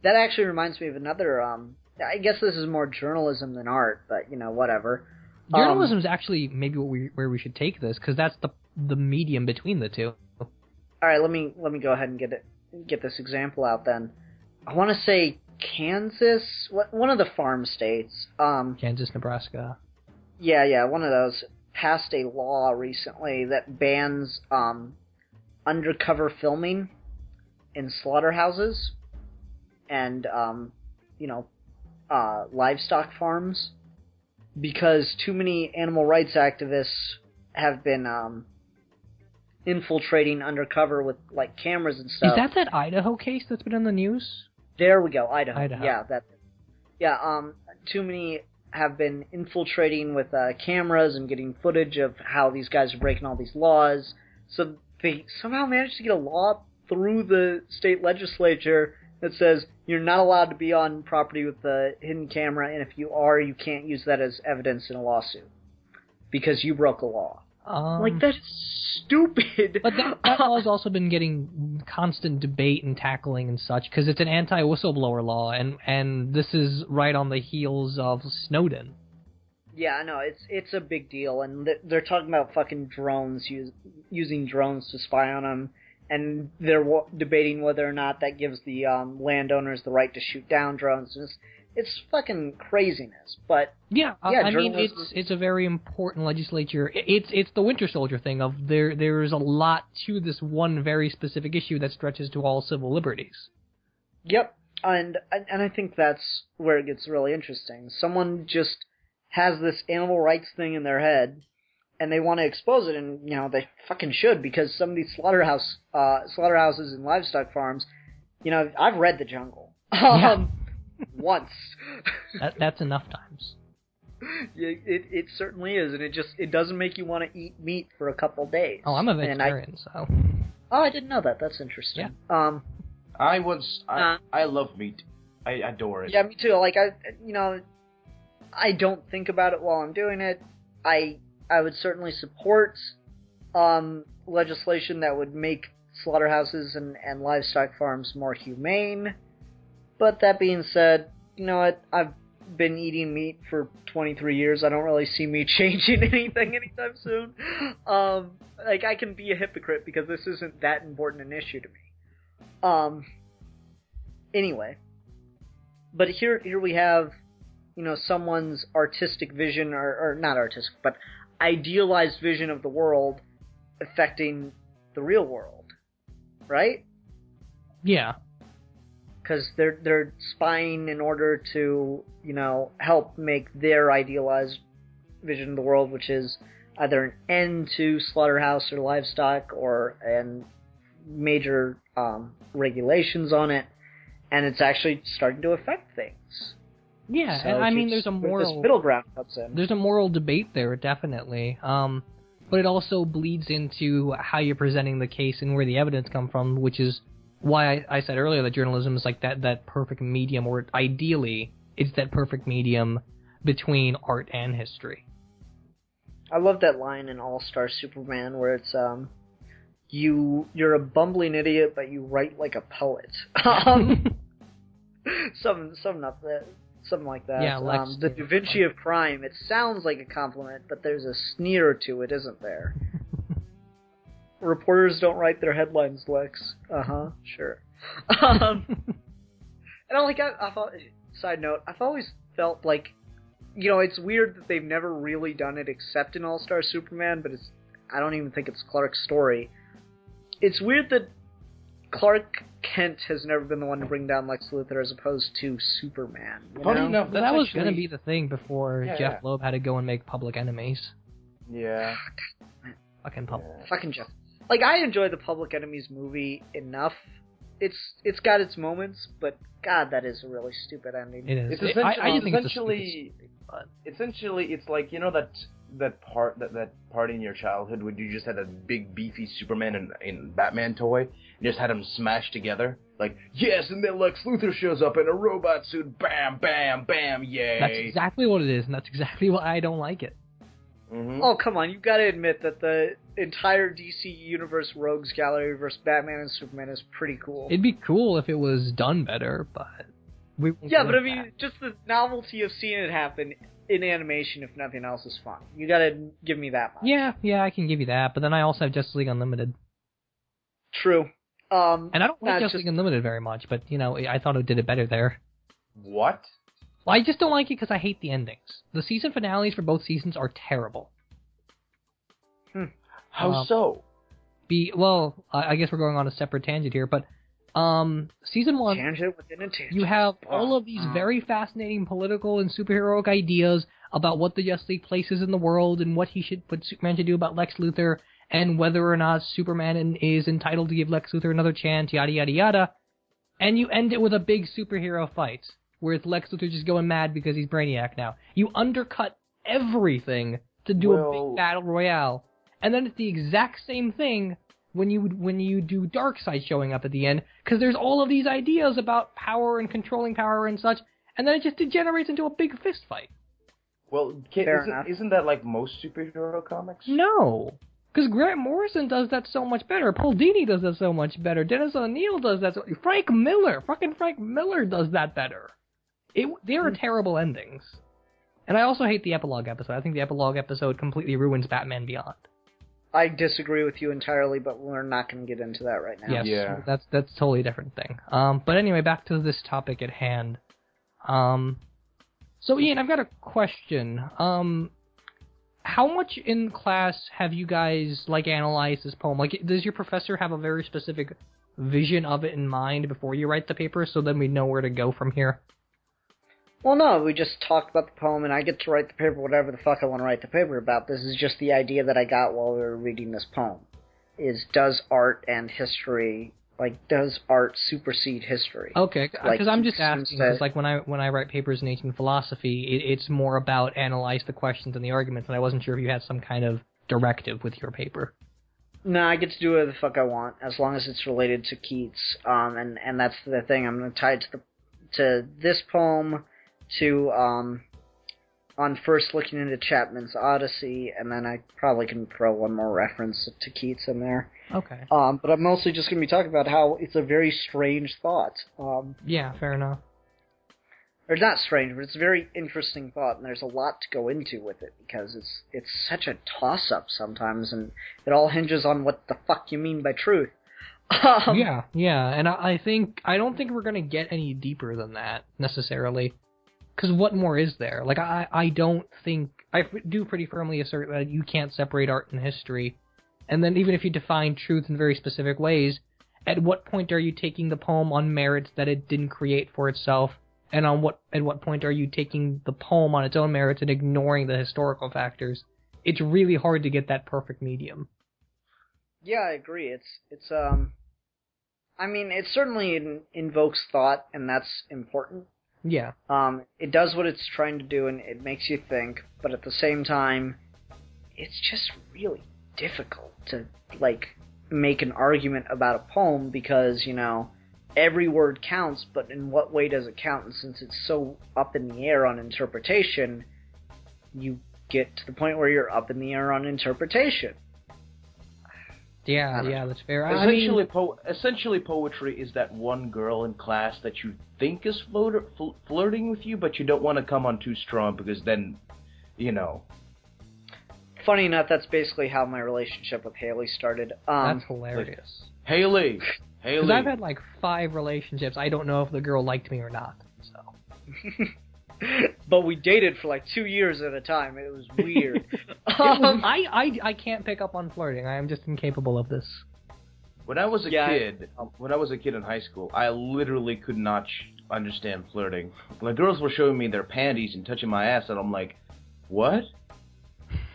Speaker 2: That actually reminds me of another, I guess this is more journalism than art, but, you know, whatever.
Speaker 3: Journalism is actually maybe where we should take this, because that's the medium between the two.
Speaker 2: Alright, let me go ahead and get this example out then. I want to say Kansas, one of the farm states.
Speaker 3: Kansas, Nebraska.
Speaker 2: Yeah, one of those passed a law recently that bans undercover filming in slaughterhouses and livestock farms, because too many animal rights activists have been infiltrating undercover with, like, cameras and stuff.
Speaker 3: Is that Idaho case that's been in the news?
Speaker 2: There we go, Idaho. Yeah, too many have been infiltrating with cameras and getting footage of how these guys are breaking all these laws. So they somehow managed to get a law through the state legislature that says you're not allowed to be on property with the hidden camera, and if you are, you can't use that as evidence in a lawsuit because you broke a law. Like, that's stupid.
Speaker 3: But that law has also been getting constant debate and tackling and such, because it's an anti-whistleblower law, and this is right on the heels of Snowden.
Speaker 2: Yeah, I know, it's a big deal, and they're talking about fucking drones, using drones to spy on them, and they're debating whether or not that gives the landowners the right to shoot down drones. It's fucking craziness, but
Speaker 3: I mean, it's a very important legislature. It's the Winter Soldier thing of there is a lot to this one very specific issue that stretches to all civil liberties.
Speaker 2: Yep, and I think that's where it gets really interesting. Someone just has this animal rights thing in their head, and they want to expose it, and, you know, they fucking should, because some of these slaughterhouses and livestock farms, you know, I've read The Jungle. Once.
Speaker 3: That's enough times.
Speaker 2: Yeah, it certainly is, and it doesn't make you want to eat meat for a couple days.
Speaker 3: Oh, I'm a vegetarian, so.
Speaker 2: Oh, I didn't know that. That's interesting.
Speaker 3: Yeah.
Speaker 4: I love meat. I adore it.
Speaker 2: Yeah, me too. Like, I don't think about it while I'm doing it. I would certainly support legislation that would make slaughterhouses and livestock farms more humane. But that being said, you know what? I've been eating meat for 23 years. I don't really see me changing anything anytime soon. I can be a hypocrite because this isn't that important an issue to me. Anyway. But here we have, someone's artistic vision, or not artistic, but idealized vision of the world affecting the real world, right?
Speaker 3: Yeah.
Speaker 2: Because they're spying in order to, help make their idealized vision of the world, which is either an end to slaughterhouse or livestock, and major regulations on it, and it's actually starting to affect things.
Speaker 3: Yeah,
Speaker 2: So
Speaker 3: and I mean, there's a moral...
Speaker 2: This middle ground comes in.
Speaker 3: There's a moral debate there, definitely. But it also bleeds into how you're presenting the case and where the evidence come from, which is why I said earlier that journalism is like that perfect medium, or ideally, it's that perfect medium between art and history.
Speaker 2: I love that line in All-Star Superman where it's, you're a bumbling idiot, but you write like a poet. Something like that.
Speaker 3: Yeah,
Speaker 2: the Da Vinci of crime. It sounds like a compliment, but there's a sneer to it, isn't there? Reporters don't write their headlines, Lex. Sure. And side note, I've always felt like, it's weird that they've never really done it except in All-Star Superman, but I don't even think it's Clark's story. It's weird that Clark Kent has never been the one to bring down Lex Luthor as opposed to Superman.
Speaker 4: Funny enough,
Speaker 3: that was going to be the thing before Jeff Loeb had to go and make Public Enemies.
Speaker 4: Yeah.
Speaker 3: Fucking Public.
Speaker 2: Yeah. Fucking Jeff. I enjoy the Public Enemies movie enough. It's got its moments, but God, that is a really stupid ending.
Speaker 3: It is.
Speaker 4: Essentially, it's like, that part in your childhood when you just had a big beefy Superman and Batman toy, you just had them smashed together. Like, yes, and then Lex Luthor shows up in a robot suit, bam, bam, bam, yay.
Speaker 3: That's exactly what it is, and that's exactly why I don't like it.
Speaker 2: Mm-hmm. Oh, come on, you've got to admit that the entire DC Universe Rogues Gallery versus Batman and Superman is pretty cool.
Speaker 3: It'd be cool if it was done better, but...
Speaker 2: but I mean, just the novelty of seeing it happen in animation, if nothing else, is fun. You gotta give me that much.
Speaker 3: Yeah, I can give you that, but then I also have Justice League Unlimited.
Speaker 2: True.
Speaker 3: And I don't like Justice League Unlimited very much, but, I thought it did it better there.
Speaker 4: What?
Speaker 3: Well, I just don't like it because I hate the endings. The season finales for both seasons are terrible.
Speaker 4: How so?
Speaker 3: I guess we're going on a separate tangent here, but season 1,
Speaker 2: tangent within a tangent.
Speaker 3: You have all of these very fascinating political and superheroic ideas about what the Justice League places in the world and what Superman should do about Lex Luthor, and whether or not Superman is entitled to give Lex Luthor another chance, yada yada yada. And you end it with a big superhero fight, where it's Lex Luthor just going mad because he's Brainiac now. You undercut everything to do a big battle royale, and then it's the exact same thing when you do Darkseid showing up at the end, because there's all of these ideas about power and controlling power and such, and then it just degenerates into a big fist fight.
Speaker 4: Well, isn't that like most superhero comics?
Speaker 3: No, because Grant Morrison does that so much better. Paul Dini does that so much better. Dennis O'Neil does that. Frank Miller does that better. They are terrible endings. And I also hate the epilogue episode. I think the epilogue episode completely ruins Batman Beyond.
Speaker 2: I disagree with you entirely, but we're not going to get into that right now.
Speaker 3: Yes,
Speaker 4: yeah.
Speaker 3: That's a totally different thing. But anyway, back to this topic at hand. So Ian, I've got a question. How much in class have you guys analyzed this poem? Does your professor have a very specific vision of it in mind before you write the paper, so then we know where to go from here?
Speaker 2: Well, no, we just talked about the poem, and I get to write the paper whatever the fuck I want to write the paper about. This is just the idea that I got while we were reading this poem. Does art and history, does art supersede history?
Speaker 3: Okay, because I'm just asking, because when I write papers in ancient philosophy, it's more about analyze the questions and the arguments, and I wasn't sure if you had some kind of directive with your paper.
Speaker 2: No, I get to do whatever the fuck I want, as long as it's related to Keats, and that's the thing. I'm going to tie it to this poem, to on first looking into Chapman's Odyssey, and then I probably can throw one more reference to Keats in there.
Speaker 3: Okay.
Speaker 2: But I'm mostly just going to be talking about how it's a very strange thought.
Speaker 3: Yeah, fair enough.
Speaker 2: Or not strange, but it's a very interesting thought, and there's a lot to go into with it, because it's such a toss-up sometimes, and it all hinges on what the fuck you mean by truth.
Speaker 3: Yeah, and I don't think we're going to get any deeper than that, necessarily. Because what more is there? Like, I don't think... I do pretty firmly assert that you can't separate art and history. And then even if you define truth in very specific ways, at what point are you taking the poem on merits that it didn't create for itself? And at what point are you taking the poem on its own merits and ignoring the historical factors? It's really hard to get that perfect medium.
Speaker 2: Yeah, I agree. It's I mean, it certainly invokes thought, and that's important.
Speaker 3: Yeah.
Speaker 2: It does what it's trying to do, and it makes you think, but at the same time, it's just really difficult to, like, make an argument about a poem because, you know, every word counts, but in what way does it count? And since it's so up in the air on interpretation, you get to the point where you're up in the air on interpretation.
Speaker 3: Yeah, that's fair.
Speaker 4: Essentially, poetry is that one girl in class that you think is flirting with you, but you don't want to come on too strong because then, you know.
Speaker 2: Funny enough, that's basically how my relationship with Haley started.
Speaker 3: That's hilarious.
Speaker 4: Haley.
Speaker 3: Because I've had like 5 relationships. I don't know if the girl liked me or not. So.
Speaker 2: But we dated for like 2 years at a time. It was weird.
Speaker 3: I can't pick up on flirting. I am just incapable of this.
Speaker 4: When I was a kid in high school, I literally could not understand flirting. Like, girls were showing me their panties and touching my ass, and I'm like, what?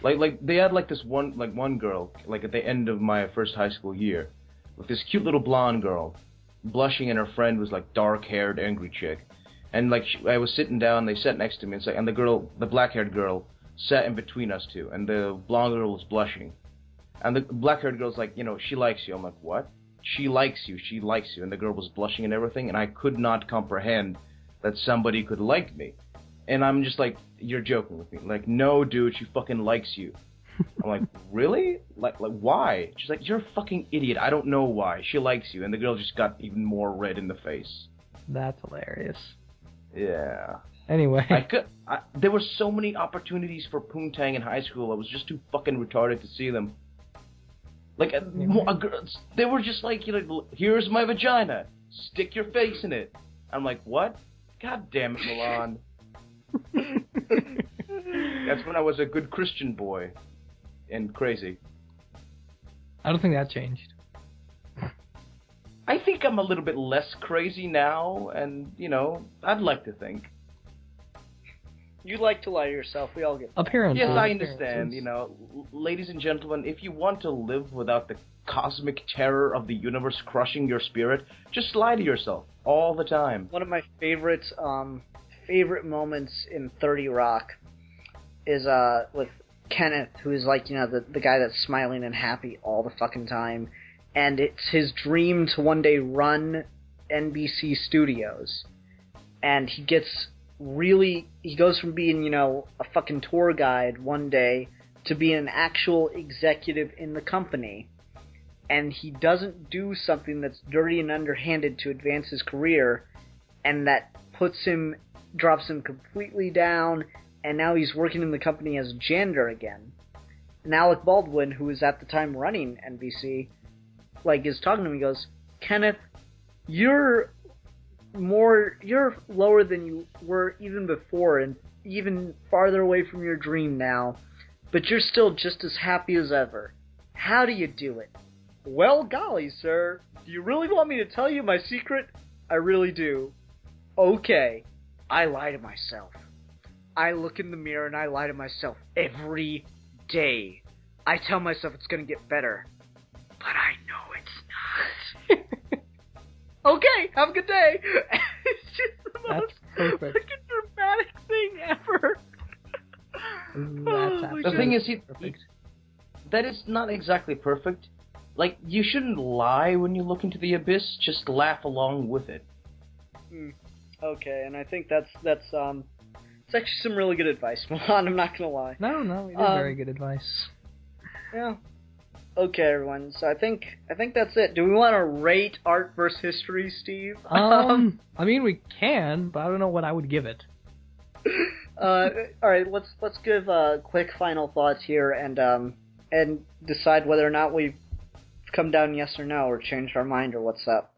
Speaker 4: Like they had like this one girl, like at the end of my first high school year, with this cute little blonde girl, blushing, and her friend was like dark-haired, angry chick. And like I was sitting down, they sat next to me, and the black-haired girl sat in between us two, and the blonde girl was blushing. And the black-haired girl's like, you know, she likes you. I'm like, what? She likes you. And the girl was blushing and everything, and I could not comprehend that somebody could like me. And I'm just like, you're joking with me. Like, no, dude, she fucking likes you. I'm like, really? Like, why? She's like, you're a fucking idiot. I don't know why. She likes you. And the girl just got even more red in the face.
Speaker 3: That's hilarious.
Speaker 4: Yeah.
Speaker 3: Anyway.
Speaker 4: There were so many opportunities for poontang in high school. I was just too fucking retarded to see them. Like, they were just like, you know, here's my vagina. Stick your face in it. I'm like, what? God damn it, Milan. That's when I was a good Christian boy. And crazy.
Speaker 3: I don't think that changed.
Speaker 4: I think I'm a little bit less crazy now, and, you know, I'd like to think.
Speaker 2: You like to lie to yourself, we all get that.
Speaker 3: Apparently.
Speaker 4: Yes, I understand, you know. Ladies and gentlemen, if you want to live without the cosmic terror of the universe crushing your spirit, just lie to yourself all the time.
Speaker 2: One of my favorite moments in 30 Rock is with Kenneth, who is like, you know, the guy that's smiling and happy all the fucking time. And it's his dream to one day run NBC Studios. And he goes from being, you know, a fucking tour guide one day to being an actual executive in the company. And he doesn't do something that's dirty and underhanded to advance his career, and that drops him completely down, and now he's working in the company as a janitor again. And Alec Baldwin, who was at the time running NBC, like, is talking to him, he goes, Kenneth, you're lower than you were even before, and even farther away from your dream now, but you're still just as happy as ever. How do you do it? Well, golly, sir, do you really want me to tell you my secret? I really do. Okay, I lie to myself. I look in the mirror and I lie to myself every day. I tell myself it's gonna get better, but I know it's not. Okay, have a good day. It's just the most fucking dramatic thing ever.
Speaker 4: The thing is, that is not exactly perfect. Like, you shouldn't lie when you look into the abyss. Just laugh along with it.
Speaker 2: Okay, and I think that's It's actually some really good advice, Milan, I'm not gonna lie.
Speaker 3: No, it is very good advice.
Speaker 2: Yeah. Okay, everyone. So I think that's it. Do we want to rate art versus history, Steve?
Speaker 3: I mean, we can, but I don't know what I would give it.
Speaker 2: All right. Let's give quick final thoughts here and decide whether or not we've come down yes or no, or changed our mind, or what's up.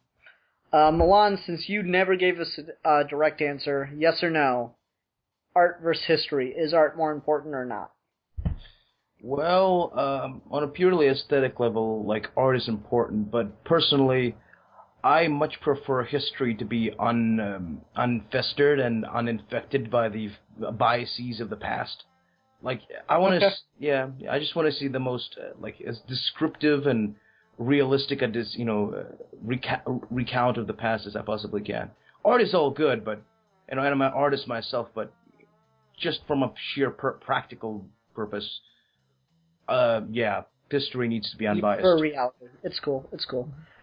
Speaker 2: Milan, since you never gave us a direct answer, yes or no, art versus history, is art more important or not?
Speaker 4: Well, on a purely aesthetic level, like, art is important, but personally, I much prefer history to be unfestered and uninfected by the biases of the past. Like, I want to, I just want to see the most, as descriptive and realistic recount of the past as I possibly can. Art is all good, but, and I'm an artist myself, but just from a sheer practical purpose, history needs to be unbiased.
Speaker 2: For reality. It's cool.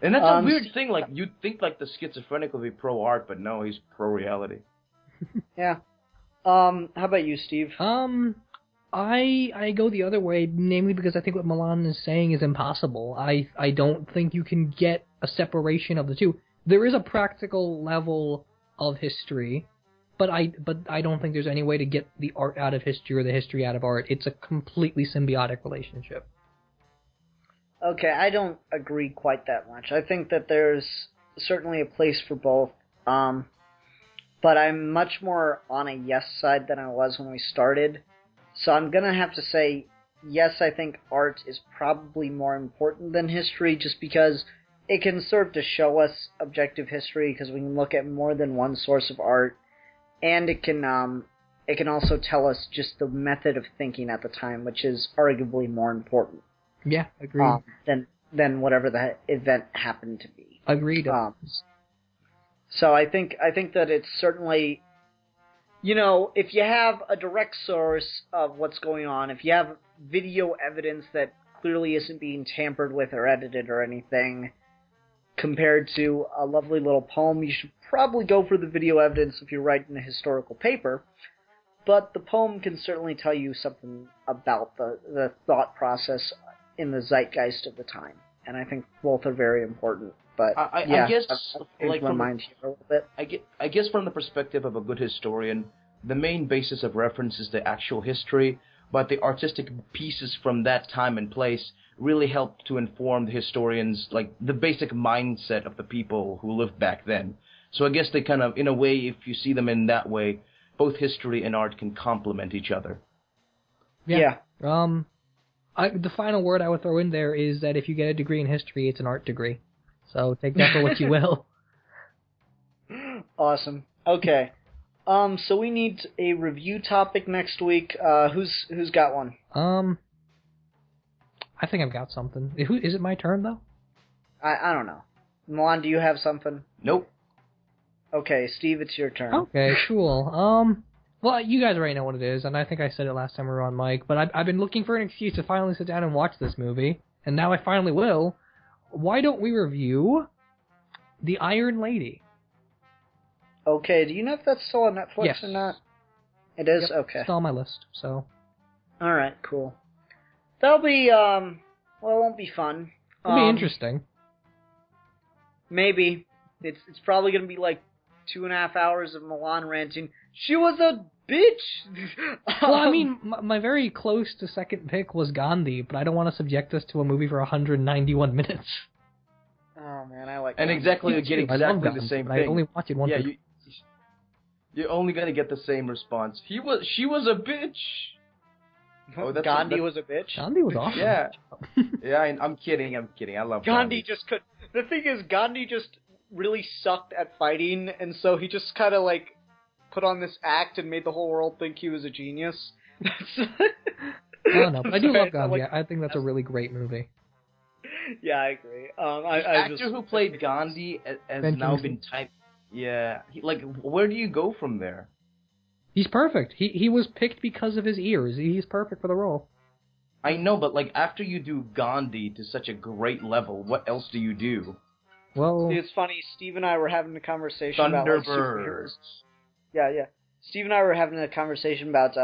Speaker 4: And that's a weird thing, like, you'd think, like, the schizophrenic would be pro-art, but no, he's pro-reality.
Speaker 2: Yeah. How about you, Steve?
Speaker 3: I go the other way, namely because I think what Milan is saying is impossible. I don't think you can get a separation of the two. There is a practical level of history, but I don't think there's any way to get the art out of history or the history out of art. It's a completely symbiotic relationship.
Speaker 2: Okay, I don't agree quite that much. I think that there's certainly a place for both, but I'm much more on a yes side than I was when we started. So I'm going to have to say, yes, I think art is probably more important than history, just because it can serve to show us objective history, because we can look at more than one source of art, and it can also tell us just the method of thinking at the time, which is arguably more important.
Speaker 3: Yeah, agreed.
Speaker 2: Than whatever the event happened to be.
Speaker 3: Agreed.
Speaker 2: So I think that it's certainly, if you have a direct source of what's going on, if you have video evidence that clearly isn't being tampered with or edited or anything, compared to a lovely little poem, you should probably go for the video evidence if you're writing a historical paper. But the poem can certainly tell you something about the thought process in the zeitgeist of the time, and I think both are very important. But
Speaker 4: I guess, like,
Speaker 2: my mind here a little bit.
Speaker 4: I guess from the perspective of a good historian, the main basis of reference is the actual history, but the artistic pieces from that time and place really help to inform the historians, like, the basic mindset of the people who lived back then. So I guess they kind of, in a way, if you see them in that way, both history and art can complement each other.
Speaker 2: Yeah.
Speaker 3: The final word I would throw in there is that if you get a degree in history, it's an art degree. So take that for what you will.
Speaker 2: Awesome. Okay. So we need a review topic next week. Who's got one?
Speaker 3: I think I've got something. Is it my turn, though?
Speaker 2: I don't know. Milan, do you have something?
Speaker 4: Nope.
Speaker 2: Okay, Steve, it's your turn.
Speaker 3: Okay, cool. Well, you guys already know what it is, and I think I said it last time we were on mic, but I've been looking for an excuse to finally sit down and watch this movie, and now I finally will. Why don't we review The Iron Lady?
Speaker 2: Okay, do you know if that's still on Netflix
Speaker 3: yes.
Speaker 2: or not? It is?
Speaker 3: Yep,
Speaker 2: okay.
Speaker 3: It's on my list, so.
Speaker 2: Alright, cool. That'll be, well, it won't be fun.
Speaker 3: It'll be interesting.
Speaker 2: Maybe. It's probably going to be like 2.5 hours of Milan ranting, "She was a bitch!"
Speaker 3: Well, I mean, my very close to second pick was Gandhi, but I don't want to subject us to a movie for 191 minutes.
Speaker 2: Oh, man, I like
Speaker 4: And
Speaker 2: Gandhi.
Speaker 4: exactly, you get exactly
Speaker 3: Gandhi,
Speaker 4: the same
Speaker 3: but
Speaker 4: thing.
Speaker 3: I only watch it once.
Speaker 4: Yeah, you're only going to get the same response. She was a bitch! Oh,
Speaker 2: Gandhi was a bitch?
Speaker 3: Gandhi was awesome.
Speaker 4: Yeah. Yeah, I'm kidding. I love
Speaker 2: Gandhi just could... The thing is, Gandhi just really sucked at fighting, and so he just kind of, like, put on this act and made the whole world think he was a genius.
Speaker 3: I don't know, but I do love Gandhi. I think that's a really great movie.
Speaker 2: Yeah, I agree.
Speaker 4: The actor who played Gandhi has now been typed... Yeah. Where do you go from there?
Speaker 3: He's perfect. He was picked because of his ears. He's perfect for the role.
Speaker 4: I know, but, like, after you do Gandhi to such a great level, what else do you do?
Speaker 3: Well...
Speaker 2: See, it's funny, Steve and I were having a conversation about, like, superheroes. Yeah. Steve and I were having a conversation about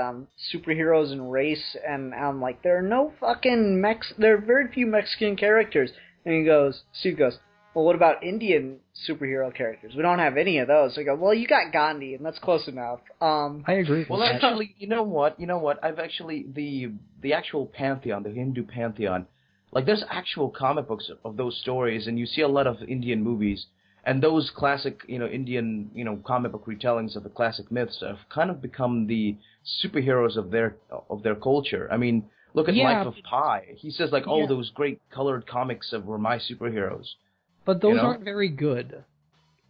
Speaker 2: superheroes and race, and I'm like, there are no fucking there are very few Mexican characters. And Steve goes, well, what about Indian superhero characters? We don't have any of those. I go, well, you got Gandhi, and that's close enough.
Speaker 3: I agree.
Speaker 4: Well, actually, you know what? I've actually, the actual pantheon, the Hindu pantheon, like, there's actual comic books of those stories, and you see a lot of Indian movies, and those classic, Indian, comic book retellings of the classic myths have kind of become the superheroes of their culture. I mean, look at Life of Pi. He says, like, oh, those great colored comics were my superheroes.
Speaker 3: But those aren't very good.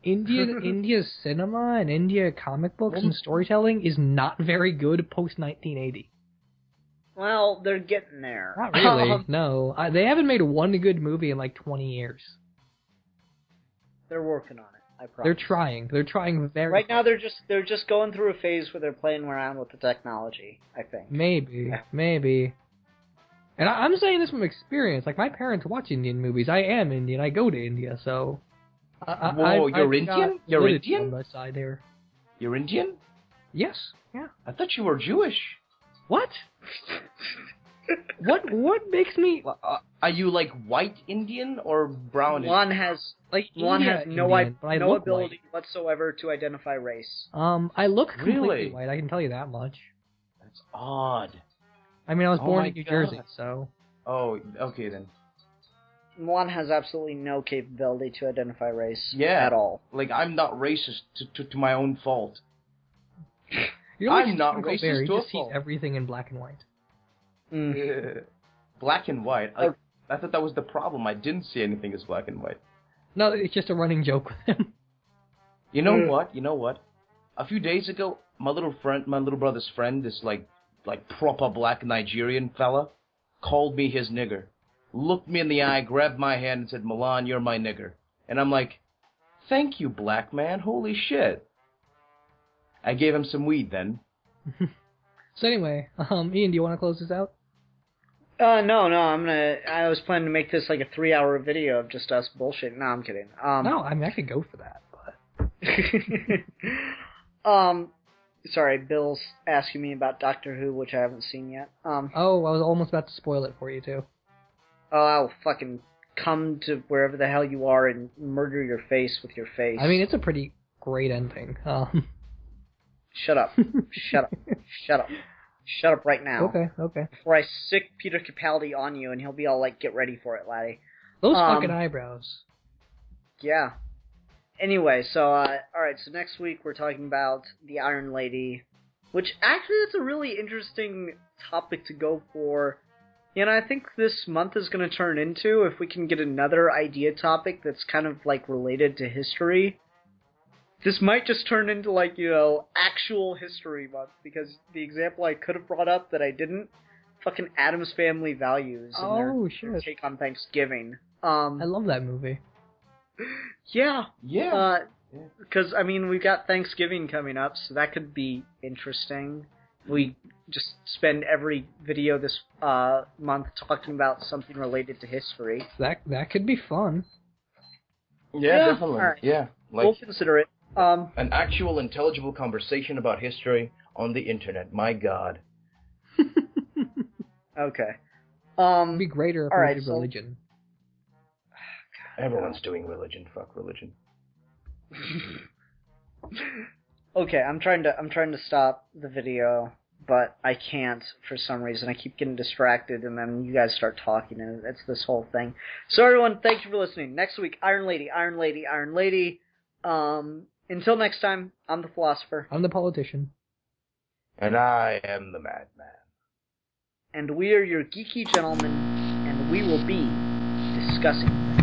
Speaker 3: India's cinema and India comic books and storytelling is not very good post-1980.
Speaker 2: Well, they're getting there.
Speaker 3: Not really, no. They haven't made one good movie in like 20 years.
Speaker 2: They're working on it, I promise.
Speaker 3: They're trying. They're trying very
Speaker 2: Right now, they're just going through a phase where they're playing around with the technology, I think.
Speaker 3: Maybe. And I'm saying this from experience. Like, my parents watch Indian movies. I am Indian. I go to India, so...
Speaker 4: Whoa, you're Indian? You're Indian?
Speaker 3: On my side here.
Speaker 4: You're Indian?
Speaker 3: Yes, yeah.
Speaker 4: I thought you were Jewish.
Speaker 3: What? What makes me...
Speaker 4: Are you, like, white Indian or brown
Speaker 2: Indian? One has no ability whatsoever to identify race.
Speaker 3: I look completely white, I can tell you that much.
Speaker 4: That's odd.
Speaker 3: I mean, I was born in New Jersey, so...
Speaker 4: Oh, okay then.
Speaker 2: One has absolutely no capability to identify race at all.
Speaker 4: Like, I'm not racist to my own fault.
Speaker 3: You're like
Speaker 4: I'm not racist
Speaker 3: Barry.
Speaker 4: to a
Speaker 3: just
Speaker 4: fault.
Speaker 3: sees everything in black and white.
Speaker 4: Black and white? I thought that was the problem. I didn't see anything as black and white.
Speaker 3: No, it's just a running joke with him.
Speaker 4: You know what? A few days ago, my little brother's friend, this like proper black Nigerian fella, called me his nigger. Looked me in the eye, grabbed my hand, and said, Milan, you're my nigger. And I'm like, thank you, black man. Holy shit. I gave him some weed then.
Speaker 3: So anyway, Ian, do you want to close this out?
Speaker 2: No, I was planning to make this like a 3-hour video of just us bullshit. No, I'm kidding.
Speaker 3: No, I mean, I could go for that, but...
Speaker 2: Sorry, Bill's asking me about Doctor Who, which I haven't seen yet.
Speaker 3: Oh, I was almost about to spoil it for you, too.
Speaker 2: Oh, I'll fucking come to wherever the hell you are and murder your face with your face.
Speaker 3: I mean, it's a pretty great ending.
Speaker 2: Shut up. Shut up. Shut up. Shut up right now.
Speaker 3: Okay.
Speaker 2: Before I sick Peter Capaldi on you and he'll be all like, get ready for it, laddie.
Speaker 3: Those fucking eyebrows.
Speaker 2: Yeah. Anyway, so, alright, so next week we're talking about the Iron Lady, which actually that's a really interesting topic to go for. You know, I think this month is going to turn into, if we can get another idea topic that's kind of, like, related to history, this might just turn into, like, actual history month, because the example I could have brought up that I didn't, fucking Addams Family Values and their take on Thanksgiving.
Speaker 3: I love that movie.
Speaker 2: Yeah.
Speaker 4: Yeah.
Speaker 2: Because, I mean, we've got Thanksgiving coming up, so that could be interesting. We just spend every video this month talking about something related to history.
Speaker 3: That could be fun.
Speaker 4: Yeah, definitely.
Speaker 2: Right.
Speaker 4: Yeah. Like,
Speaker 2: we'll consider it.
Speaker 4: An actual intelligible conversation about history on the internet. My God.
Speaker 2: Okay.
Speaker 3: It'd be greater if we did religion.
Speaker 4: Everyone's doing religion. Fuck religion.
Speaker 2: Okay, I'm trying to stop the video, but I can't for some reason. I keep getting distracted, and then you guys start talking, and it's this whole thing. So everyone, thank you for listening. Next week, Iron Lady, Iron Lady, Iron Lady. Until next time, I'm the philosopher.
Speaker 3: I'm the politician.
Speaker 4: And I am the madman.
Speaker 2: And we are your geeky gentlemen, and we will be discussing things.